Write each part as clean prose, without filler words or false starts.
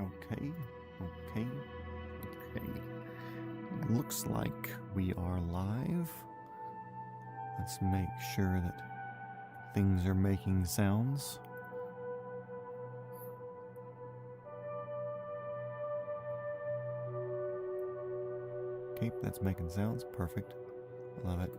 Okay. Looks like we are live. Let's make sure that things are making sounds. Okay, that's making sounds. Perfect. Love it.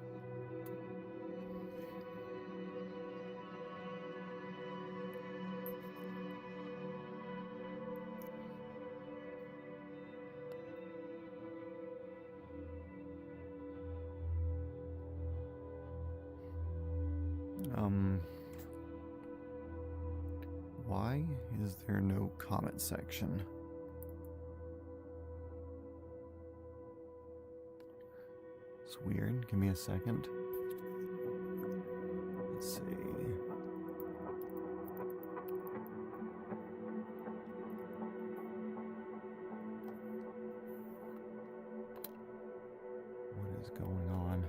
Why is there no comment section? It's weird. Give me a second. Let's see. What is going on?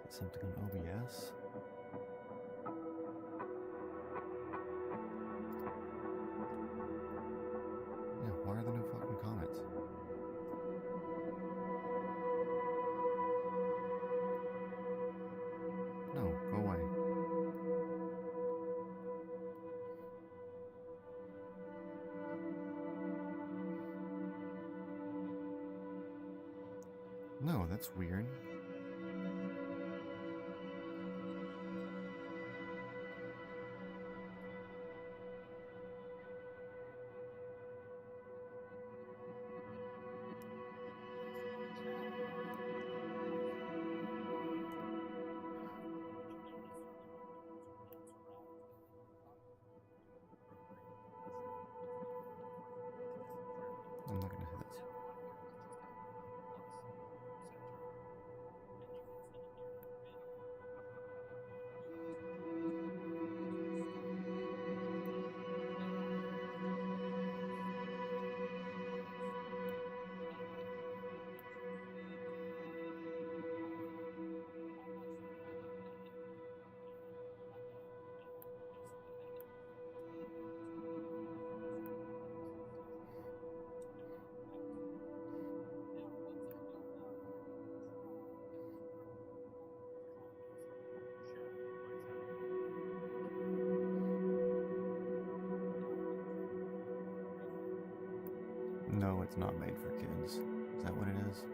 Is it something on OBS? Yeah, why are there no fucking comments? No, go away. No, that's weird. I'm not gonna hit this. No, it's not made for kids. Is that what it is?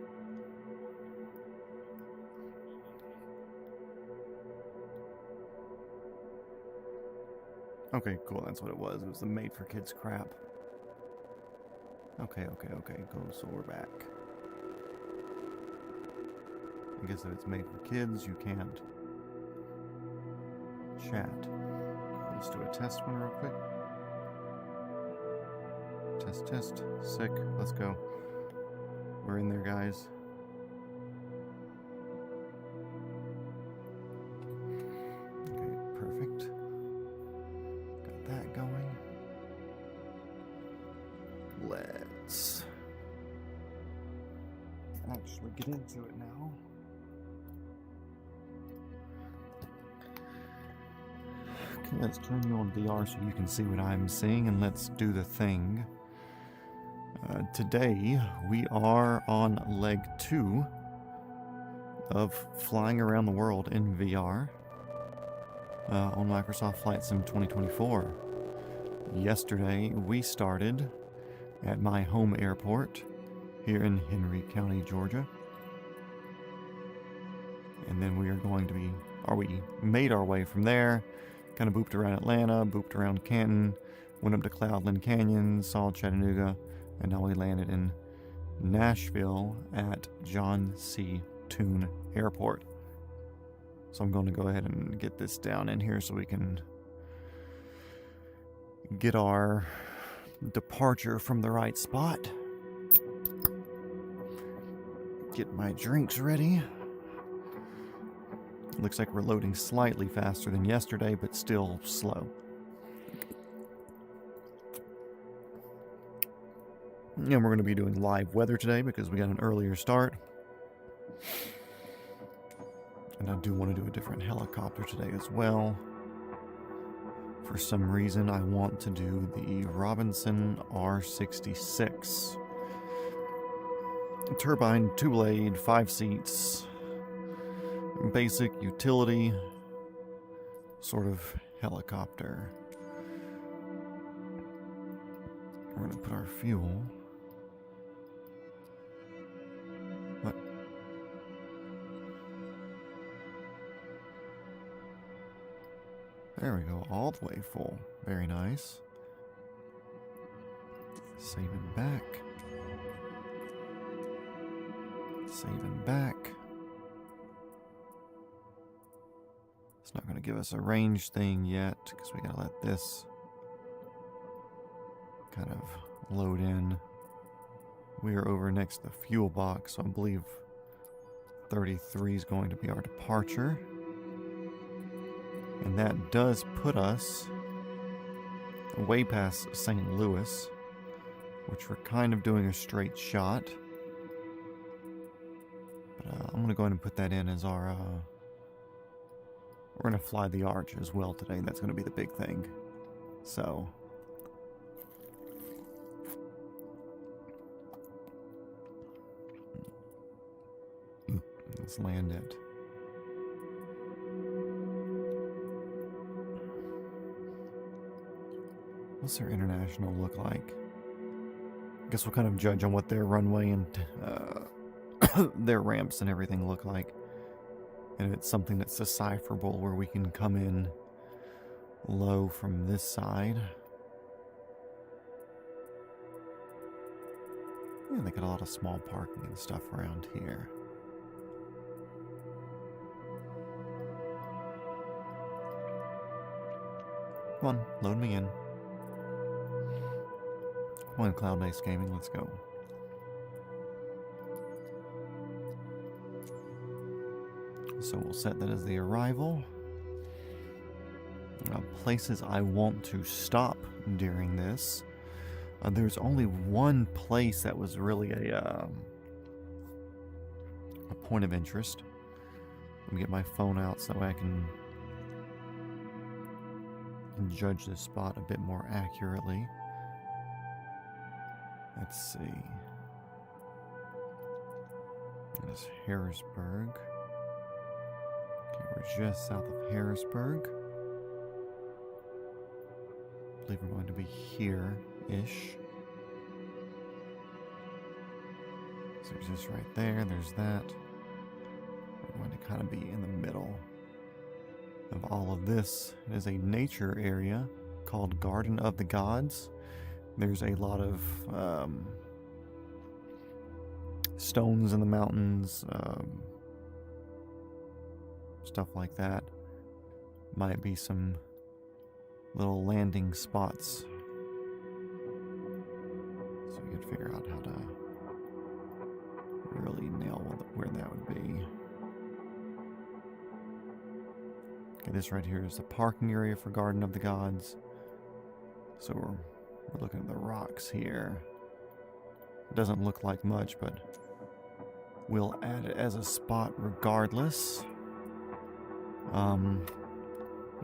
Okay, cool. That's what it was. It was the made for kids crap. Okay. Cool. So we're back. I guess if it's made for kids, you can't chat. Let's do a test one real quick. Test. Sick. Let's go. We're in there, guys. Okay, perfect. Got that going. Let's actually get into it now. Okay, let's turn you on VR so you can see what I'm seeing, and let's do the thing. Today, we are on leg 2 of flying around the world in VR on Microsoft Flight Sim 2024. Yesterday, we started at my home airport here in Henry County, Georgia. And then we made our way from there, kind of booped around Atlanta, booped around Canton, went up to Cloudland Canyon, saw Chattanooga, and now we landed in Nashville at John C. Toon Airport. So I'm going to go ahead and get this down in here so we can get our departure from the right spot. Get my drinks ready. Looks like we're loading slightly faster than yesterday, but still slow. And we're going to be doing live weather today because we got an earlier start. And I do want to do a different helicopter today as well. for some reason, I want to do the Robinson R66. Turbine, 2-blade, 5 seats, basic utility, sort of helicopter. We're going to put our fuel. What? There we go, all the way full. Very nice. Saving back. Saving back. It's not going to give us a range thing yet because we got to let this kind of load in. We are over next to the fuel box, so I believe 33 is going to be our departure. And that does put us way past St. Louis, which we're kind of doing a straight shot. But I'm going to go ahead and put that in as our... we're going to fly the Arch as well today. That's going to be the big thing. So... let's land it. What's their international look like? I guess we'll kind of judge on what their runway and their ramps and everything look like. And it's something that's decipherable where we can come in low from this side. Yeah, they got a lot of small parking and stuff around here. Come on, load me in. Come on, cloud-based gaming, let's go. So we'll set that as the arrival. Places I want to stop during this. There's only one place that was really a point of interest. Let me get my phone out so I can judge this spot a bit more accurately. Let's see. There's Harrisburg. Okay, we're just south of Harrisburg. I believe we're going to be here-ish. So there's this right there, there's that. We're going to kind of be in the middle of all of this. It is a nature area called Garden of the Gods. There's a lot of stones in the mountains, stuff like that. Might be some little landing spots. So we can figure out how to really nail where that would be. Okay, this right here is the parking area for Garden of the Gods. So we're looking at the rocks here. It doesn't look like much, but we'll add it as a spot regardless.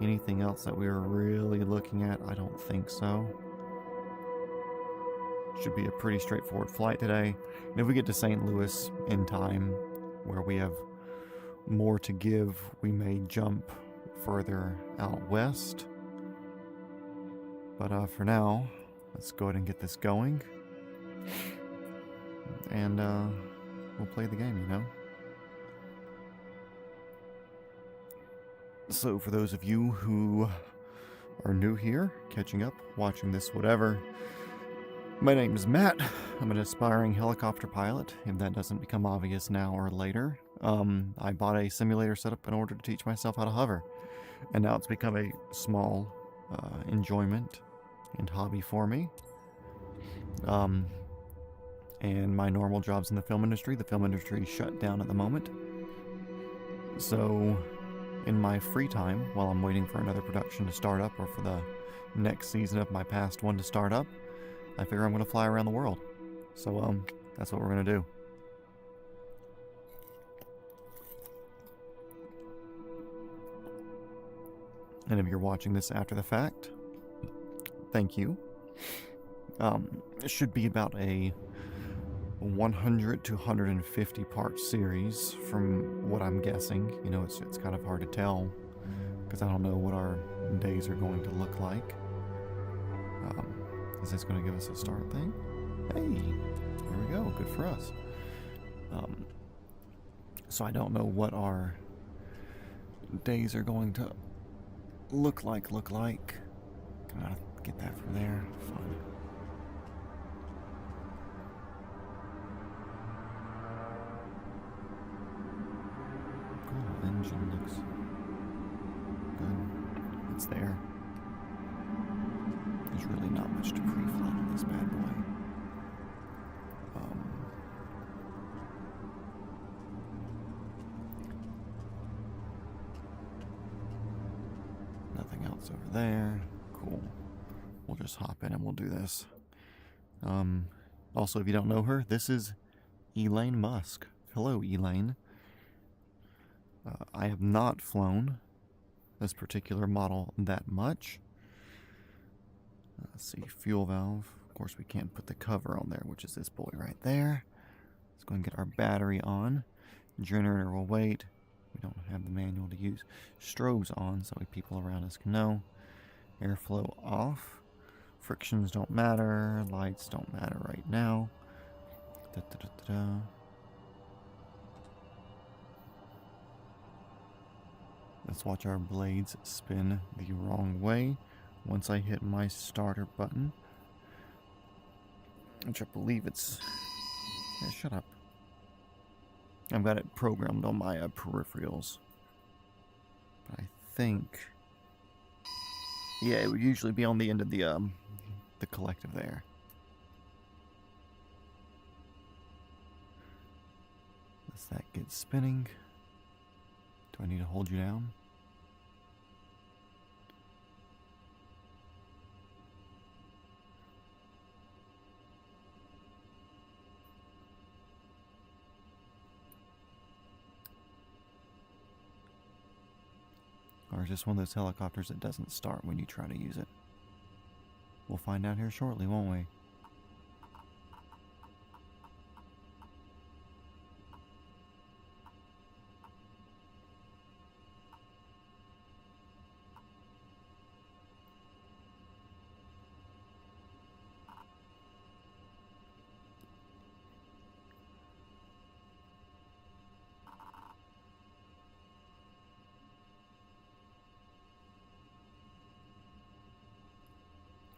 Anything else that we were really looking at? I don't think so. Should be a pretty straightforward flight today. And if we get to St. Louis in time, where we have more to give, we may jump further out west. But for now, let's go ahead and get this going. And we'll play the game, you know? So for those of you who are new here, catching up, watching this, whatever, my name is Matt. I'm an aspiring helicopter pilot, if that doesn't become obvious now or later. I bought a simulator setup in order to teach myself how to hover, and now it's become a small enjoyment and hobby for me. And my normal job's in the film industry. The film industry is shut down at the moment. So in my free time, while I'm waiting for another production to start up, or for the next season of my past one to start up, I figure I'm going to fly around the world. So that's what we're going to do. And if you're watching this after the fact, Thank you. It should be about a 100 to 150 part series from what I'm guessing. You know, it's kind of hard to tell because I don't know what our days are going to look like. Is this going to give us a start thing? Hey, here we go. Good for us. So I don't know what our days are going to look like. Can I get that from there? Fine. Cool. Engine looks good. It's there. There's really not much to pre-flight on this bad boy. Nothing else over there. Cool. We'll just hop in and we'll do this. Also, if you don't know her, this is Elaine Musk. Hello, Elaine. I have not flown this particular model that much. Let's see, fuel valve. Of course, we can't put the cover on there, which is this boy right there. Let's go and get our battery on. Generator will wait. We don't have the manual to use. Strobes on so people around us can know. Airflow off. Frictions don't matter. Lights don't matter right now. Let's watch our blades spin the wrong way once I hit my starter button, which I believe it's... Yeah, shut up. I've got it programmed on my peripherals. But I think... Yeah, it would usually be on the end of the collective there. Does that get spinning? Do I need to hold you down? Or is this one of those helicopters that doesn't start when you try to use it? We'll find out here shortly, won't we?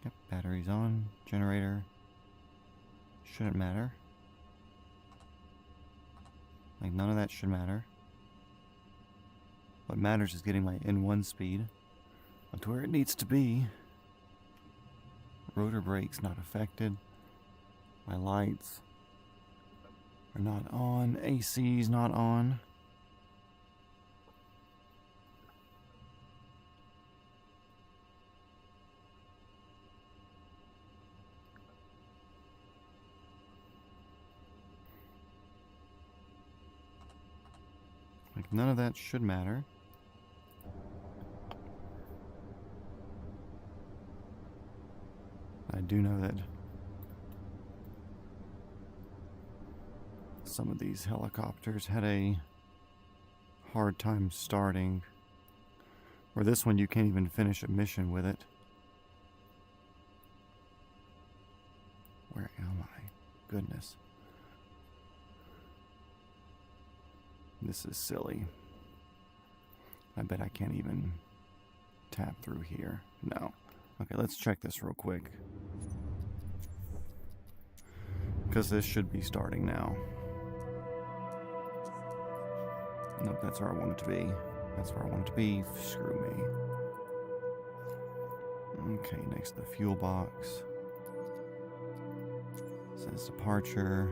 Yep, battery's on. Generator. Shouldn't matter. Like, none of that should matter. What matters is getting my N1 speed up to where it needs to be. Rotor brakes not affected. My lights are not on. AC's not on. Like, none of that should matter. I do know that some of these helicopters had a hard time starting. Or this one, you can't even finish a mission with it. Where am I? Goodness. This is silly. I bet I can't even tap through here. No. Okay, let's check this real quick. Because this should be starting now. Nope, that's where I want it to be. That's where I want it to be. Screw me. Okay, next to the fuel box. Says departure.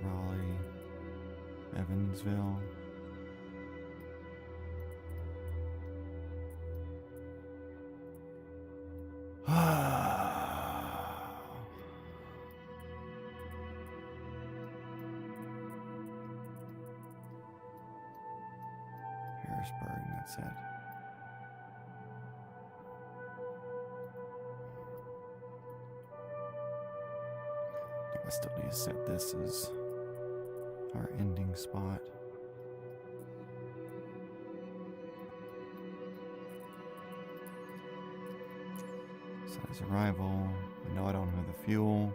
Raleigh. Evansville. Harrisburg, that's it. me set this as our ending spot. Set as arrival. I know I don't have the fuel.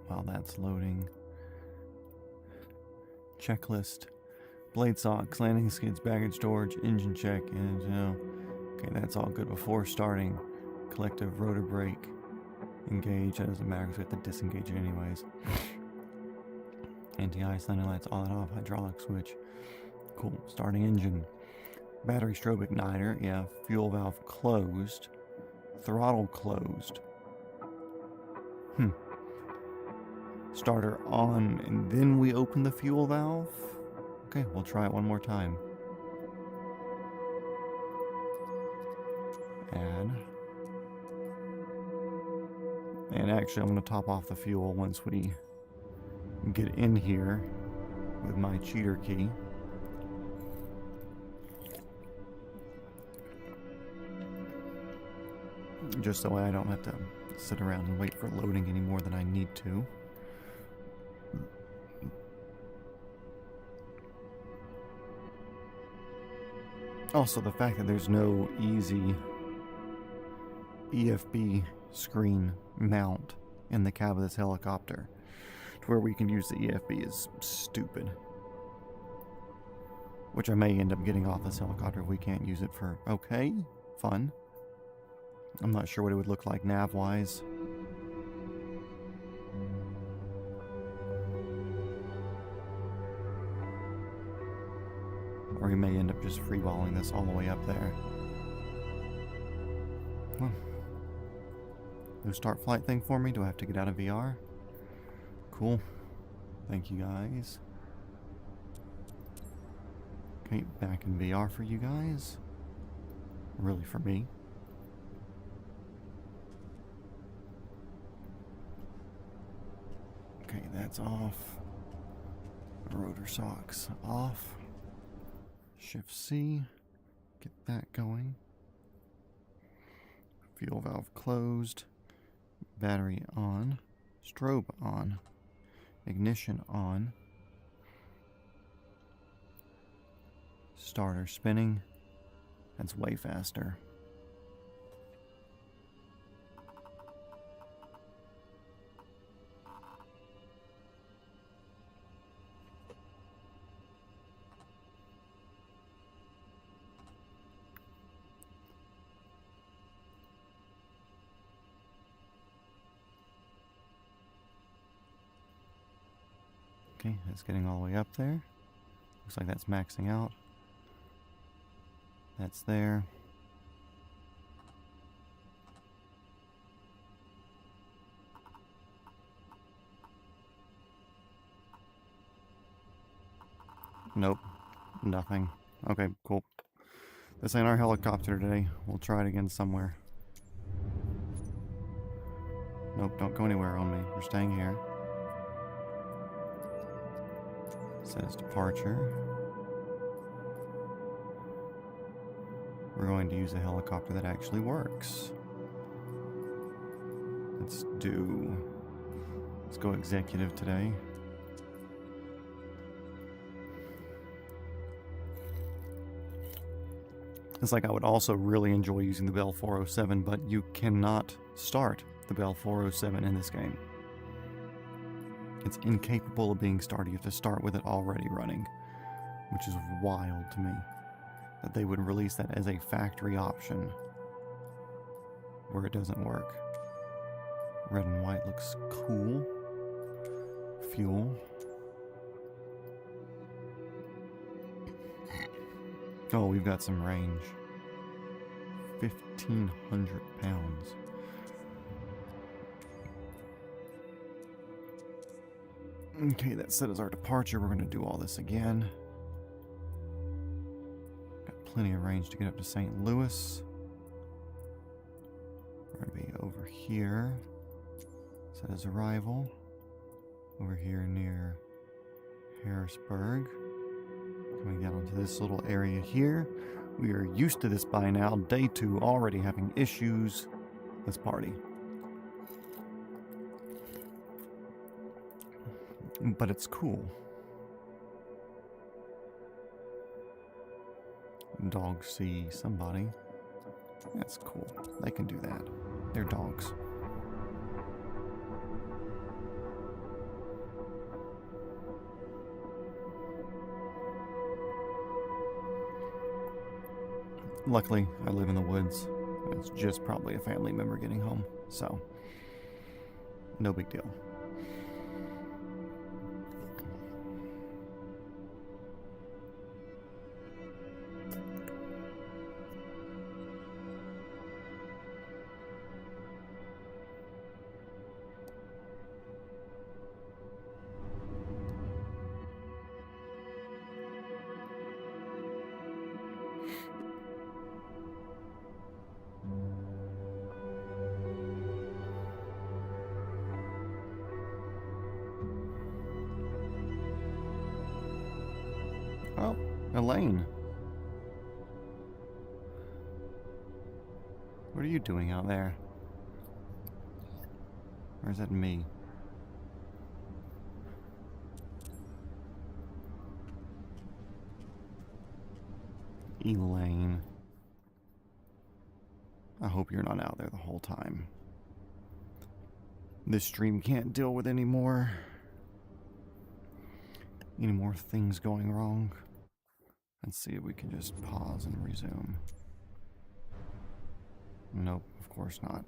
While that's loading, checklist, blade socks, landing skids, baggage storage, engine check, and okay, that's all good before starting. Collective rotor brake, engage. That doesn't matter because we have to disengage it anyways. Anti-ice, landing lights, on and off, hydraulic switch. Cool. Starting engine, battery strobe igniter. Yeah, fuel valve closed, throttle closed. Starter on, and then we open the fuel valve? Okay, we'll try it one more time. Add. And actually, I'm going to top off the fuel once we get in here with my cheater key. Just so I don't have to sit around and wait for loading any more than I need to. Also, the fact that there's no easy EFB screen mount in the cab of this helicopter to where we can use the EFB is stupid. Which I may end up getting off this helicopter if we can't use it for, okay, fun. I'm not sure what it would look like nav-wise. Or we may end up just freeballing this all the way up there. Well, no start flight thing for me? Do I have to get out of VR? Cool. Thank you guys. Okay, back in VR for you guys. Really for me. Okay, that's off. Rotor socks off. Shift C, get that going. Fuel valve closed. Battery on. Strobe on. Ignition on. Starter spinning. That's way faster. Okay, that's getting all the way up there. Looks like that's maxing out. That's there. Nope, nothing. Okay, cool. This ain't our helicopter today. We'll try it again somewhere. Nope, don't go anywhere on me. We're staying here. Says departure. We're going to use a helicopter that actually works. Let's go executive today. It's like I would also really enjoy using the Bell 407, but you cannot start the Bell 407 in this game. It's incapable of being started. You have to start with it already running, which is wild to me that they would release that as a factory option where it doesn't work. Red and white looks cool. Fuel. Oh, we've got some range. 1,500 pounds. Okay, that set as our departure. We're going to do all this again. Got plenty of range to get up to St. Louis. We're going to be over here. Set as arrival. over here near Harrisburg. Coming down into this little area here. We are used to this by now. Day 2 already having issues. Let's party. But it's cool. Dogs see somebody. That's cool. They can do that. They're dogs. Luckily, I live in the woods. It's just probably a family member getting home, so no big deal. Oh, Elaine. What are you doing out there? Or is that me? Elaine. I hope you're not out there the whole time. This stream can't deal with any more things going wrong. Let's see if we can just pause and resume. Nope, of course not.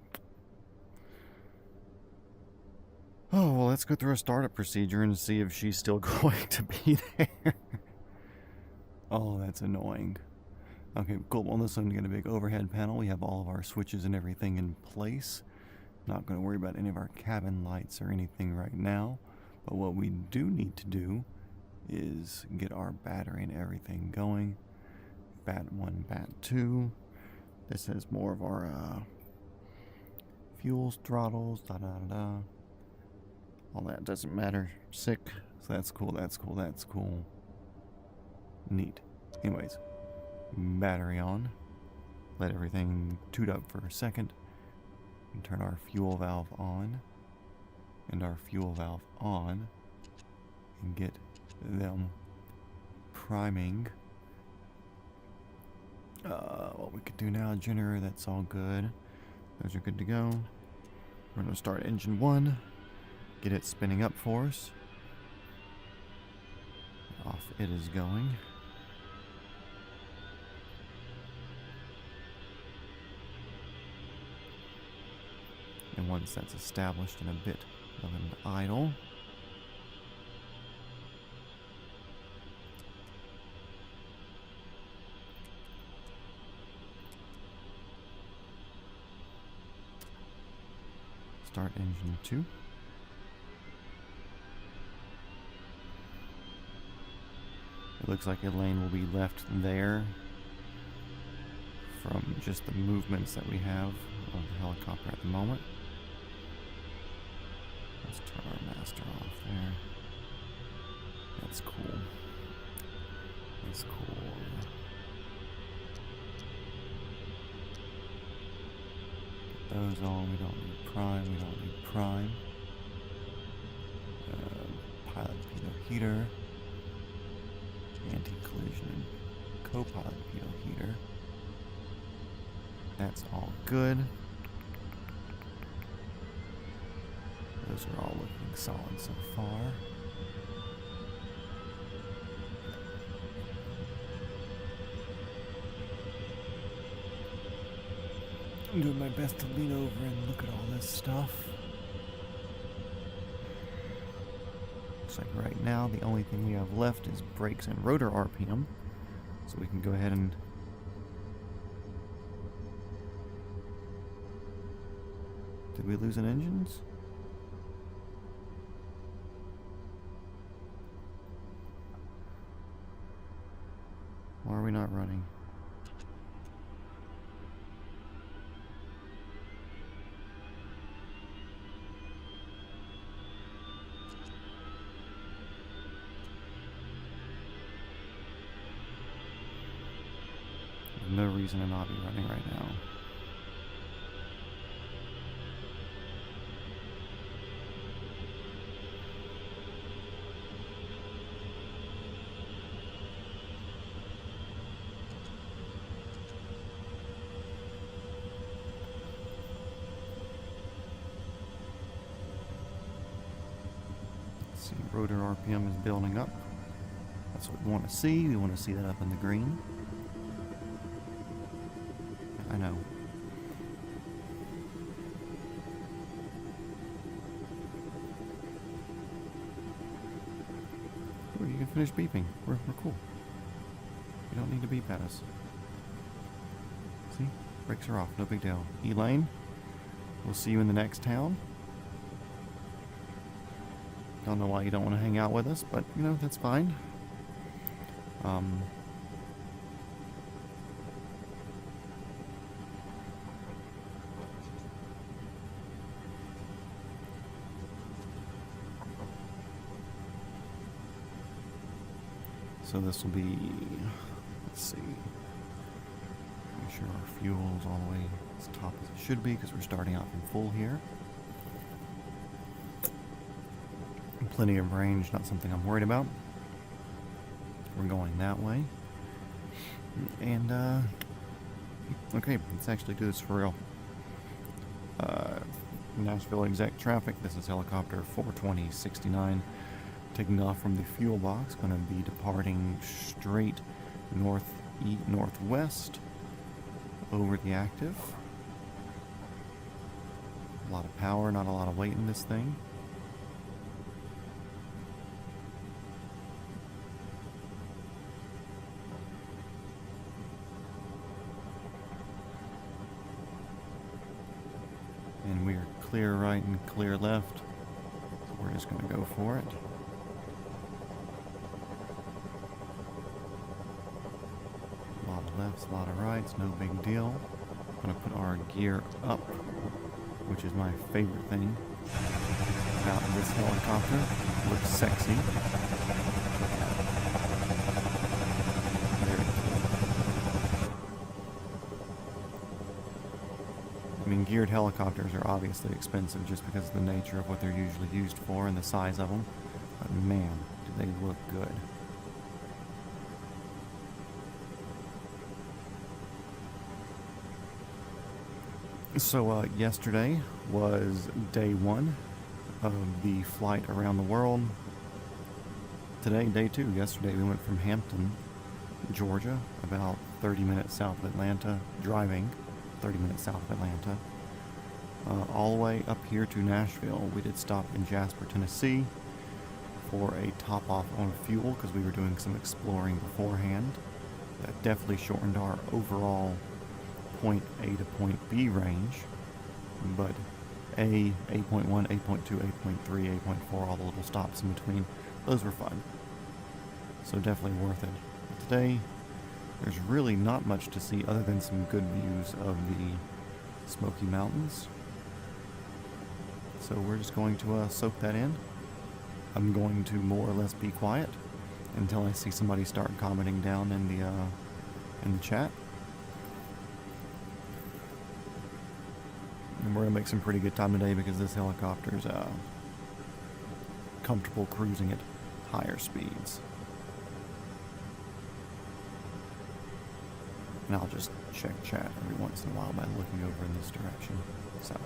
Oh, well, let's go through a startup procedure and see if she's still going to be there. Oh, that's annoying. Okay, cool. Well, this one's got a big overhead panel. We have all of our switches and everything in place. Not going to worry about any of our cabin lights or anything right now. But what we do need to do is get our battery and everything going. Bat 1, Bat 2. This has more of our fuels, throttles, da-da-da-da. All that doesn't matter. Sick. So that's cool, that's cool, that's cool. Neat. Anyways, battery on. Let everything toot up for a second. And turn our fuel valve on. And our fuel valve on. And get them priming. What we could do now, generator, that's all good. Those are good to go. We're going to start engine 1. Get it spinning up for us. Off it is going. And once that's established in a bit of an idle, start engine 2. It looks like Elaine will be left there from just the movements that we have of the helicopter at the moment. Let's turn our master off there. That's cool. That's cool. Get those on. We don't need prime. We don't need prime. Pilot pitot heater. Anti-collision and co-pilot pitot heater. That's all good. Those are all looking solid so far. I'm doing my best to lean over and look at all this stuff. Looks like right now the only thing we have left is brakes and rotor RPM. So we can go ahead and did we lose an engines? Why are we not running? no reason to not be running right now. Let's see, rotor RPM is building up. That's what we want to see. We want to see that up in the green. I know. Ooh, you can finish beeping. We're cool. You don't need to beep at us. See? Brakes are off. No big deal. Elaine, we'll see you in the next town. Don't know why you don't want to hang out with us, but, you know, that's fine. So this will be, let's see, make sure our fuel's all the way as top as it should be, because we're starting out from full here. Plenty of range, not something I'm worried about. We're going that way. And, okay, let's actually do this for real. Nashville exec traffic, this is helicopter 42069. Taking off from the fuel box, going to be departing straight northwest over the active. A lot of power, not a lot of weight in this thing. And we are clear right and clear left, so we're just going to go for it. Lefts, a lot of rights, no big deal. I'm going to put our gear up, which is my favorite thing about this helicopter. It looks sexy. Very cool. I mean, geared helicopters are obviously expensive just because of the nature of what they're usually used for and the size of them. But man, do they look good. So yesterday was day one of the flight around the world. Today, day two. Yesterday we went from Hampton, Georgia, about 30 minutes south of Atlanta, driving 30 minutes south of Atlanta, all the way up here to Nashville. We did stop in Jasper, Tennessee for a top off on fuel because we were doing some exploring beforehand. That definitely shortened our overall point A to point B range, but A, 8.1, 8.2, 8.3, 8.4, all the little stops in between, those were fun. So definitely worth it. But today, there's really not much to see other than some good views of the Smoky Mountains. So we're just going to soak that in. I'm going to more or less be quiet until I see somebody start commenting down in the chat. And we're going to make some pretty good time today because this helicopter's comfortable cruising at higher speeds. And I'll just check chat every once in a while by looking over in this direction. So.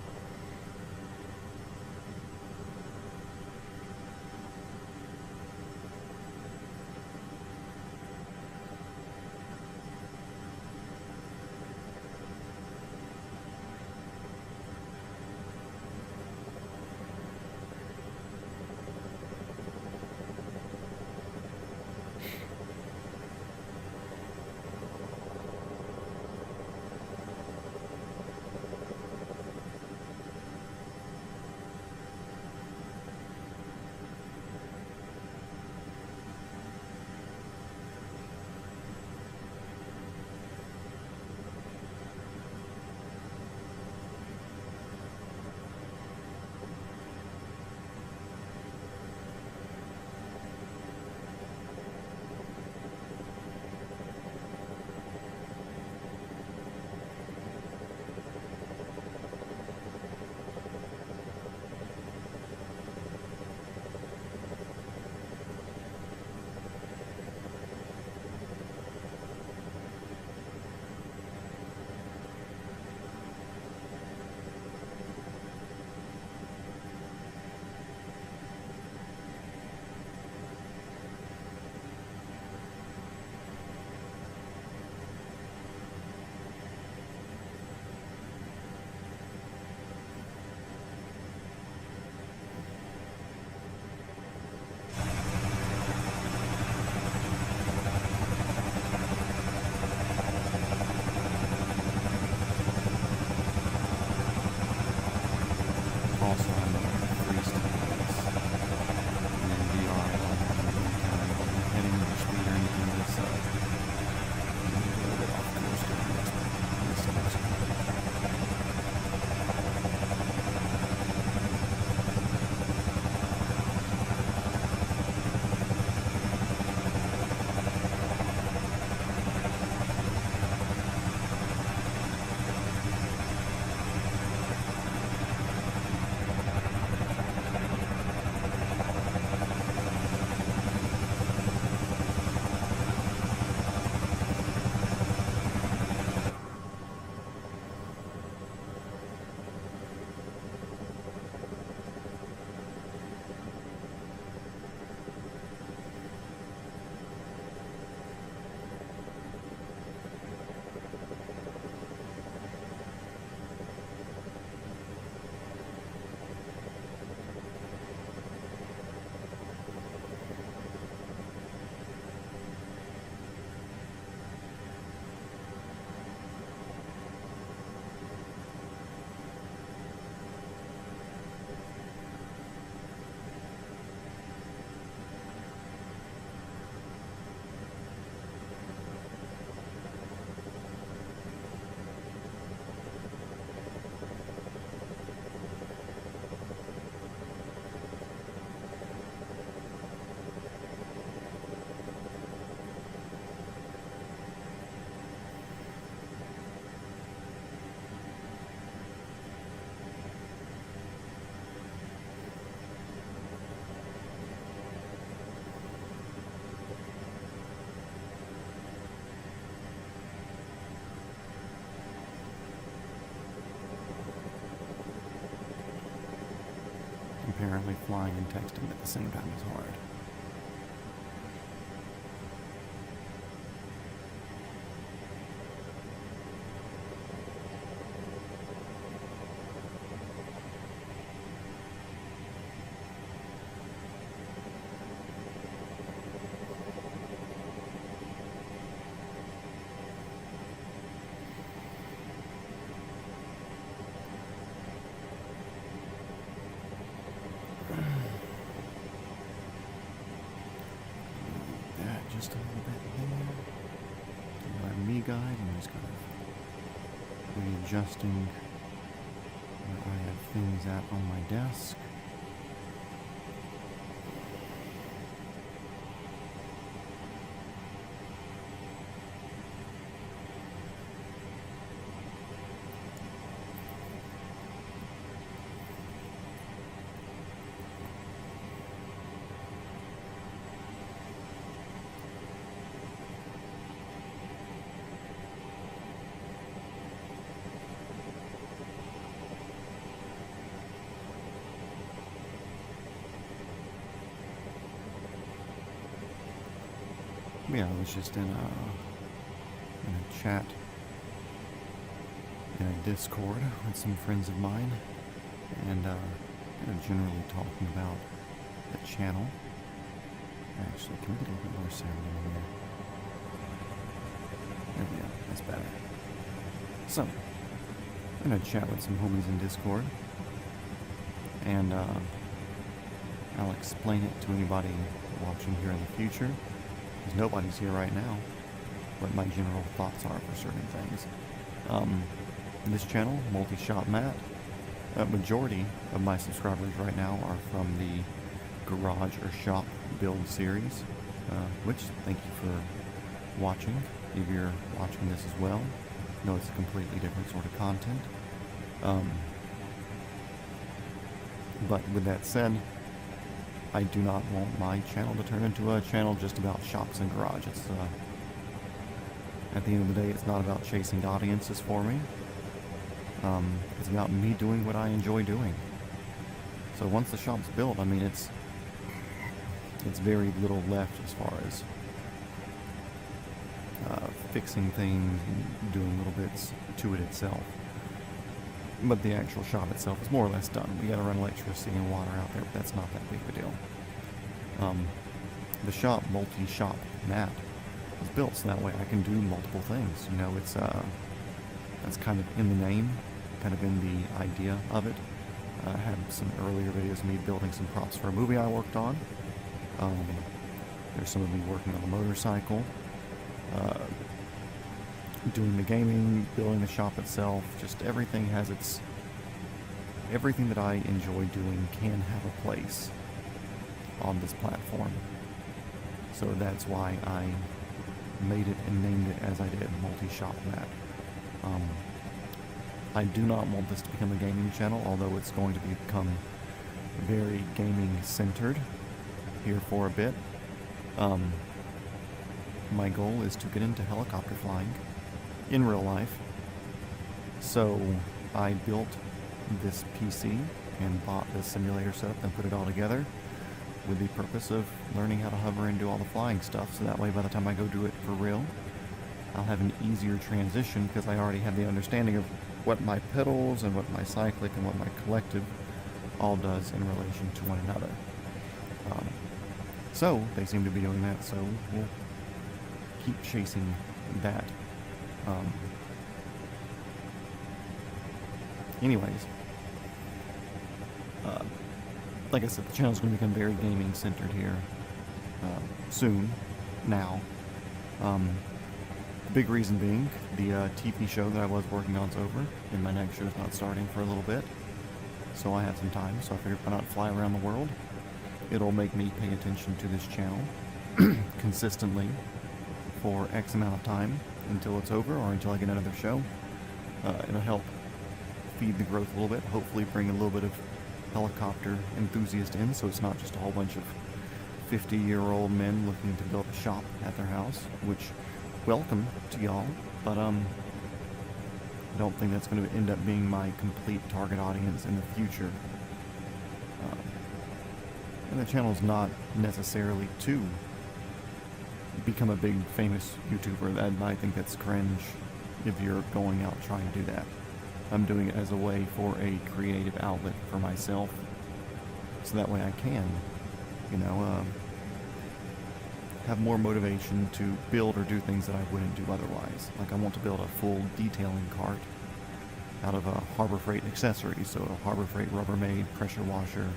flying and texting at the same time is hard. Just a little bit there. Do my me guide and just kind of readjusting where I have things at on my desk. Yeah, I was just in a chat in a Discord with some friends of mine, and kind of generally talking about the channel. Actually, can we get a little bit more sound in here? There we go, that's better. So, I'm in a chat with some homies in Discord, and I'll explain it to anybody watching here in the future. Because nobody's here right now, what my general thoughts are for certain things. This channel, Multi-Shop Matt, a majority of my subscribers right now are from the Garage or Shop build series, which thank you for watching. If you're watching this as well, know it's a completely different sort of content. But with that said, I do not want my channel to turn into a channel just about shops and garages. At the end of the day, it's not about chasing audiences for me. It's about me doing what I enjoy doing. So once the shop's built, I mean, it's very little left as far as fixing things and doing little bits to it itself. But the actual shop itself is more or less done. We gotta run electricity and water out there, but that's not that big of a deal. The shop, Multi-Shop Matt, is built so that way I can do multiple things. You know, it's that's kind of in the name, kind of in the idea of it. I had some earlier videos of me building some props for a movie I worked on. There's some of me working on a motorcycle, doing the gaming, building the shop itself. Just everything has its... Everything that I enjoy doing can have a place on this platform. So that's why I made it and named it as I did, Multi-Shop Matt. I do not want this to become a gaming channel, although it's going to become very gaming centered here for a bit. My goal is to get into helicopter flying in real life. So I built this PC and bought this simulator setup and put it all together with the purpose of learning how to hover and do all the flying stuff, so that way by the time I go do it for real, I'll have an easier transition because I already have the understanding of what my pedals and what my cyclic and what my collective all does in relation to one another. So they seem to be doing that, so we'll keep chasing that. Anyways, like I said, the channel's going to become very gaming centered here soon, now. The big reason being, the TP show that I was working on is over, and my next show is not starting for a little bit, so I have some time, so I figured why not fly around the world. It'll make me pay attention to this channel consistently for X amount of time until it's over or until I get another show. It'll help feed the growth a little bit, hopefully bring a little bit of helicopter enthusiast in, so it's not just a whole bunch of 50-year-old men looking to build a shop at their house, which, welcome to y'all, but I don't think that's going to end up being my complete target audience in the future. And the channel's not necessarily to become a big famous YouTuber. I think that's cringe if you're going out trying to do that. I'm doing it as a way for a creative outlet for myself, so that way I can, you know, have more motivation to build or do things that I wouldn't do otherwise. Like I want to build a full detailing cart out of Harbor Freight accessories, so a Harbor Freight Rubbermaid pressure washer,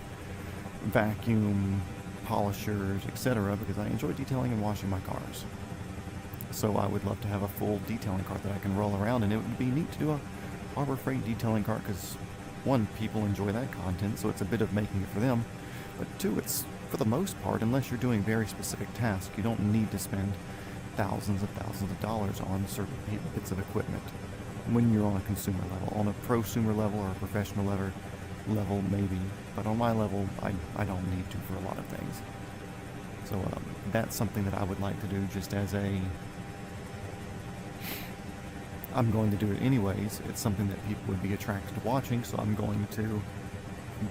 vacuum, polishers, etc., because I enjoy detailing and washing my cars. So I would love to have a full detailing cart that I can roll around, and it would be neat to do a Harbor Freight detailing cart because, one, people enjoy that content, so it's a bit of making it for them, but two, it's, for the most part, unless you're doing very specific tasks, you don't need to spend thousands of dollars on certain bits of equipment when you're on a consumer level. On a prosumer level or a professional level maybe, but on my level, I don't need to for a lot of things. So that's something that I would like to do just as a... I'm going to do it anyways. It's something that people would be attracted to watching, so I'm going to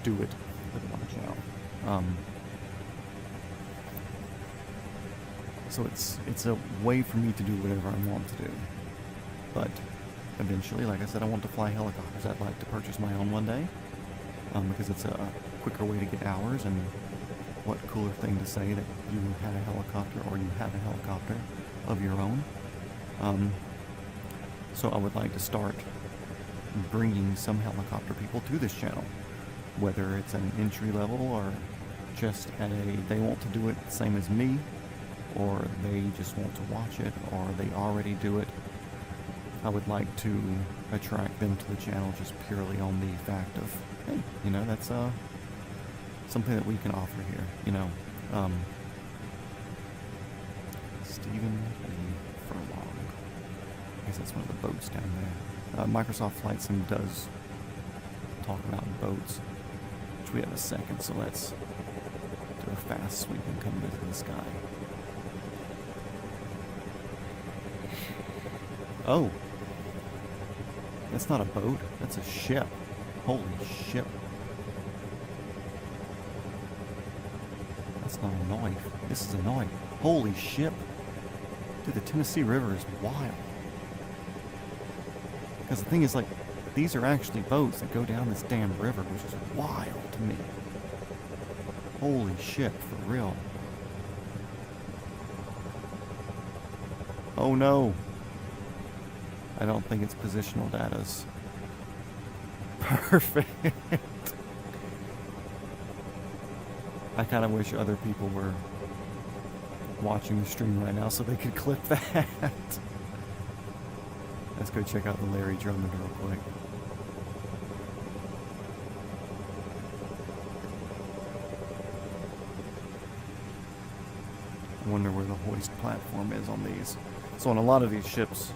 do it with my channel. So it's a way for me to do whatever I want to do. But eventually, like I said, I want to fly helicopters. I'd like to purchase my own one day, because it's a quicker way to get hours, and what cooler thing to say that you had a helicopter, or you have a helicopter of your own. So I would like to start bringing some helicopter people to this channel, whether it's an entry level or just they want to do it the same as me, or they just want to watch it, or they already do it. I would like to attract them to the channel just purely on the fact of, hey, you know, that's something that we can offer here, you know. Stephen E. Furlong. I guess that's one of the boats down there. Microsoft Flight Sim does talk about boats, which we have a second, so let's do a fast sweep and come into the sky. Oh! That's not a boat, that's a ship. Holy shit. That's not a knife. This is a knife. Holy shit. Dude, the Tennessee River is wild. Because the thing is, like, these are actually boats that go down this damn river, which is wild to me. Holy shit, for real. Oh no. I don't think its positional data's perfect. I kind of wish other people were watching the stream right now so they could clip that. Let's go check out the Larry Drummond real quick. I wonder where the hoist platform is on these. So on a lot of these ships,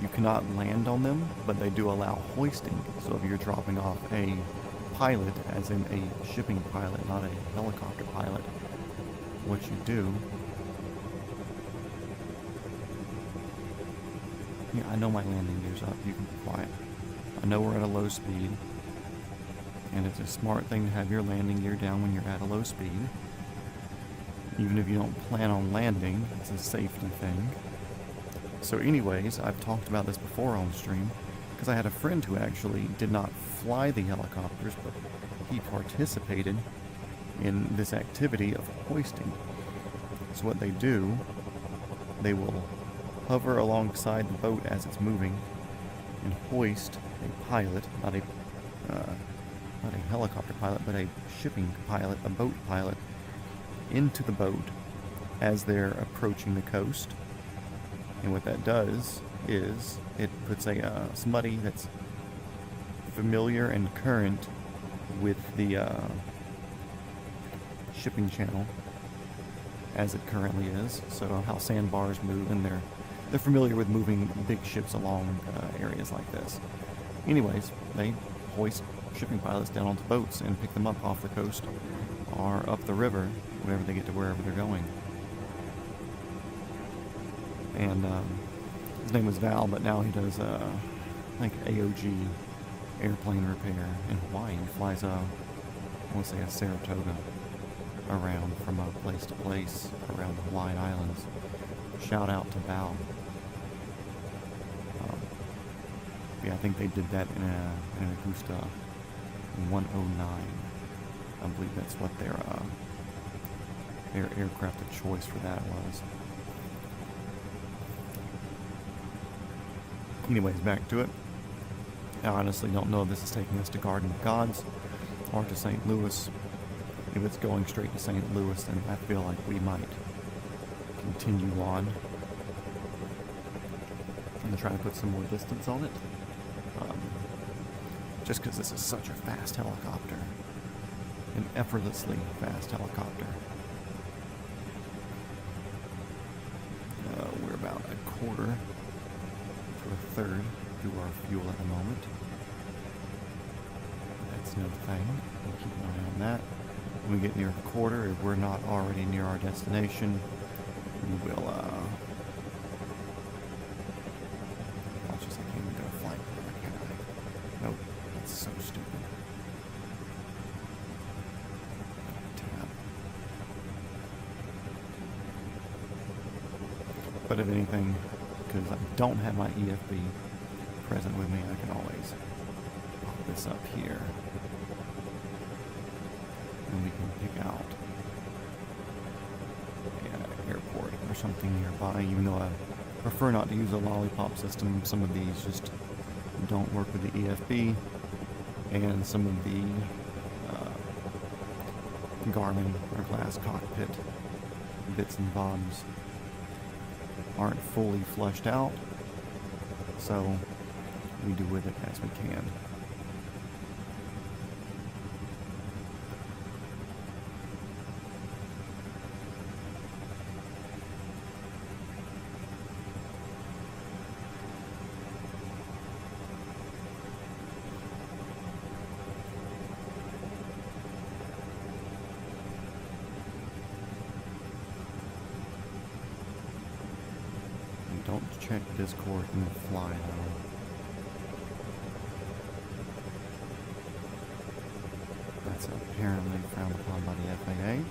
you cannot land on them, but they do allow hoisting. So if you're dropping off a pilot, as in a shipping pilot, not a helicopter pilot, what you do... Yeah, I know my landing gear's up, you can be quiet. I know we're at a low speed, and it's a smart thing to have your landing gear down when you're at a low speed. Even if you don't plan on landing, it's a safety thing. So anyways, I've talked about this before on stream, because I had a friend who actually did not fly the helicopters, but he participated in this activity of hoisting. So what they do, they will hover alongside the boat as it's moving and hoist a pilot, not a helicopter pilot, but a shipping pilot, a boat pilot, into the boat as they're approaching the coast. And what that does is it puts somebody that's familiar and current with the shipping channel as it currently is. So how sandbars move, and they're familiar with moving big ships along areas like this. Anyways, they hoist shipping pilots down onto boats and pick them up off the coast or up the river whenever they get to wherever they're going. And his name was Val, but now he does, I think, AOG airplane repair in Hawaii. He flies I want to say a Saratoga, around from place to place around the Hawaiian Islands. Shout out to Val. Yeah, I think they did that in an Augusta 109. I believe that's what their aircraft of choice for that was. Anyways, back to it. I honestly don't know if this is taking us to Garden of Gods or to St. Louis. If it's going straight to St. Louis, then I feel like we might continue on and try to put some more distance on it. Just because this is such a fast helicopter. An effortlessly fast helicopter. We're about a quarter to a third through our fuel at the moment. That's no thing. We'll keep an eye on that. When we get near a quarter, if we're not already near our destination, we will, watch as I can't even go flight there, can I? Nope. That's so stupid. Tab. But if anything, because I don't have my EFB present with me, I can always pop this up here. And we can pick out an airport or something nearby, even though I prefer not to use a lollipop system. Some of these just don't work with the EFB, and some of the Garmin or glass cockpit bits and bobs aren't fully flushed out, so we do with it as we can. Don't check Discord in the fly, though. That's apparently frowned upon by the FAA.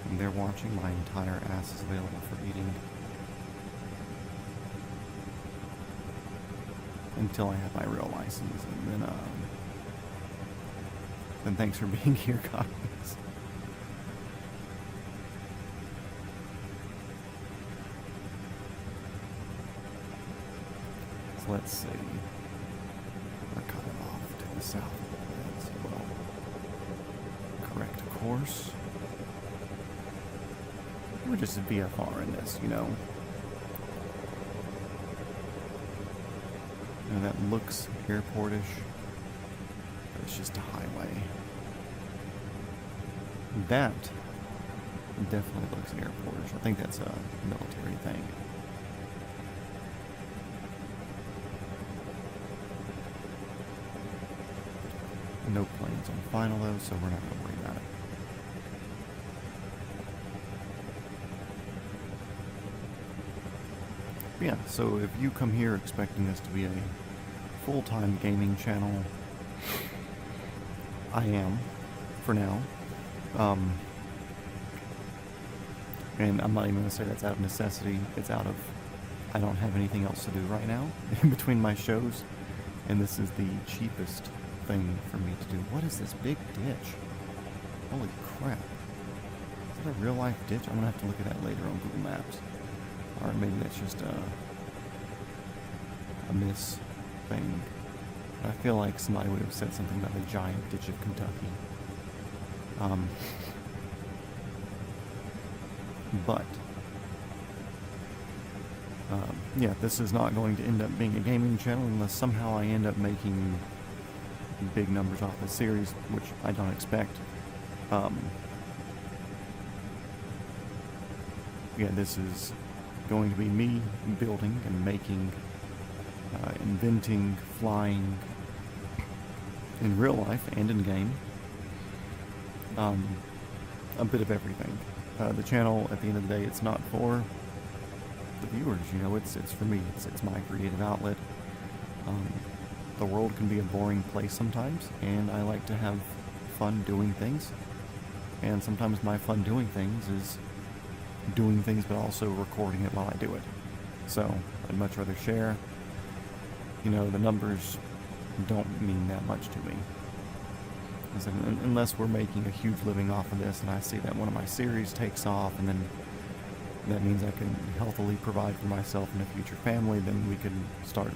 And they're watching. My entire ass is available for eating. Until I have my real license. And then thanks for being here, guys. Let's see. We're kind of off to the south as well. Correct course. We're just a VFR in this, you know. And that looks airportish, but it's just a highway. That definitely looks airportish. I think that's a military thing. No planes on final though, so we're not going to worry about it. Yeah, so if you come here expecting this to be a full-time gaming channel, I am, for now. And I'm not even going to say that's out of necessity. It's out of, I don't have anything else to do right now in between my shows, and this is the cheapest thing for me to do. What is this big ditch? Holy crap. Is that a real life ditch? I'm gonna have to look at that later on Google Maps. Or maybe that's just a miss thing. But I feel like somebody would have said something about the giant ditch of Kentucky. Yeah, this is not going to end up being a gaming channel unless somehow I end up making big numbers off this series, which I don't expect. Yeah, this is going to be me building and making, inventing, flying in real life and in game. A bit of everything. The channel, at the end of the day, it's not for the viewers, you know, it's for me. It's my creative outlet. The world can be a boring place sometimes, and I like to have fun doing things. And sometimes my fun doing things is doing things but also recording it while I do it. So I'd much rather share. You know, the numbers don't mean that much to me. Unless we're making a huge living off of this and I see that one of my series takes off and then that means I can healthily provide for myself and a future family, then we can start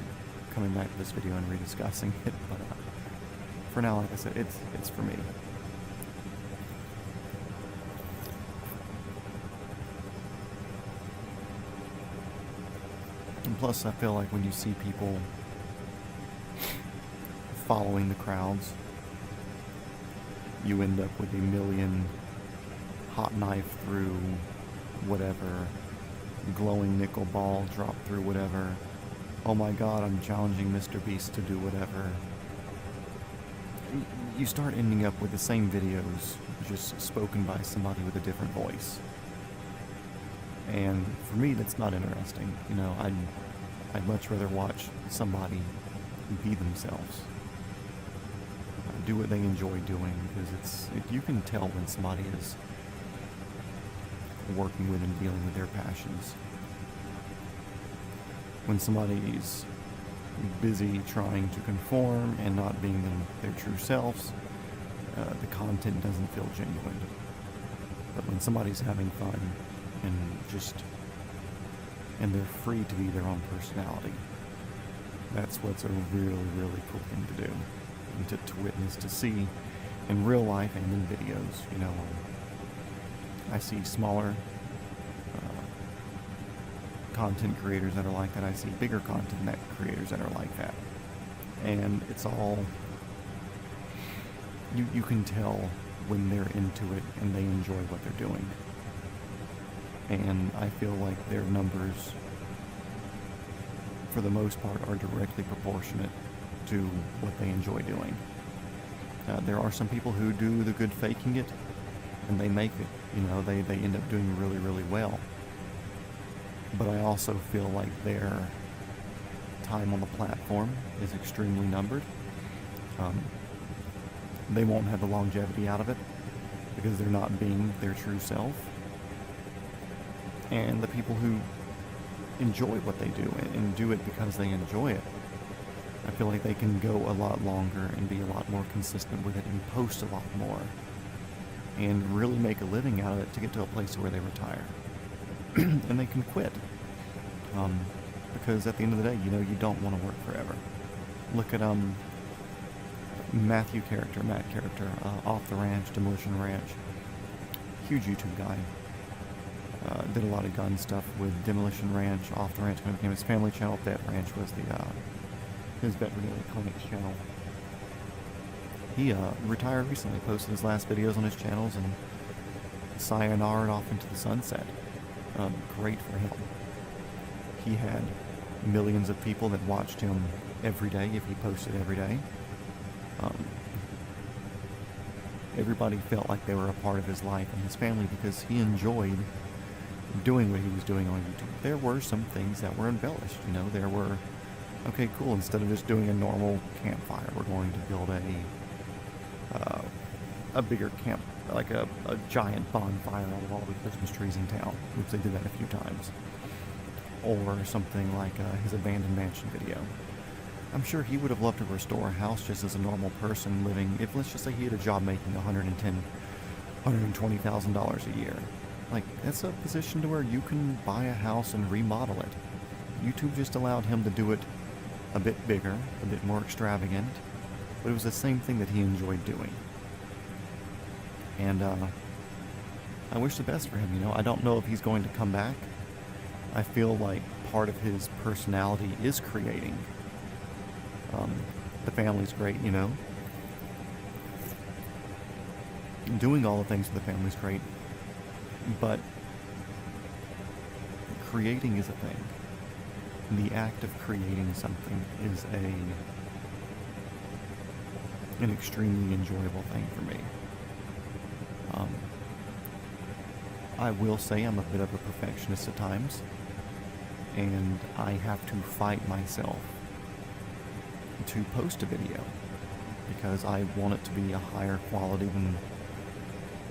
coming back to this video and rediscussing it. But for now, like I said, it's for me. And plus, I feel like when you see people following the crowds, you end up with a million hot knife through whatever, glowing nickel ball drop through whatever. Oh my god, I'm challenging Mr. Beast to do whatever. You start ending up with the same videos, just spoken by somebody with a different voice. And for me, that's not interesting. You know, I'd much rather watch somebody be themselves. Do what they enjoy doing, because you can tell when somebody is working with and dealing with their passions. When somebody's busy trying to conform and not being their true selves, the content doesn't feel genuine. But when somebody's having fun and they're free to be their own personality, that's what's a really, really cool thing to do. And to witness, to see in real life and in videos. You know, I see smaller content creators that are like that. I see bigger content creators that are like that. And it's all, you can tell when they're into it and they enjoy what they're doing. And I feel like their numbers, for the most part, are directly proportionate to what they enjoy doing. There are some people who do the good faking it, and they make it. You know, they end up doing really, really well. But I also feel like their time on the platform is extremely numbered. They won't have the longevity out of it because they're not being their true self. And the people who enjoy what they do and do it because they enjoy it, I feel like they can go a lot longer and be a lot more consistent with it and post a lot more and really make a living out of it to get to a place where they retire. And they can quit. Because at the end of the day, you know, you don't want to work forever. Look at Matt character, Off the Ranch, Demolition Ranch. Huge YouTube guy. Did a lot of gun stuff with Demolition Ranch. Off the Ranch kind of became his family channel. Vet Ranch was his veterinary clinic's channel. He retired recently, posted his last videos on his channels, and sayonara'd off into the sunset. Great for him. He had millions of people that watched him every day if he posted every day. Everybody felt like they were a part of his life and his family because he enjoyed doing what he was doing on YouTube. There were some things that were embellished, you know. There were, okay, cool, instead of just doing a normal campfire, we're going to build a bigger camp, like a giant bonfire out of all the Christmas trees in town, which they did that a few times. Or something like his abandoned mansion video. I'm sure he would have loved to restore a house just as a normal person living, if let's just say he had a job making $120,000 a year. Like, that's a position to where you can buy a house and remodel it. YouTube just allowed him to do it a bit bigger, a bit more extravagant, but it was the same thing that he enjoyed doing. And I wish the best for him, you know. I don't know if he's going to come back. I feel like part of his personality is creating. The family's great, you know. Doing all the things for the family's great. But creating is a thing. The act of creating something is an extremely enjoyable thing for me. I will say I'm a bit of a perfectionist at times, and I have to fight myself to post a video. because I want it to be a higher quality than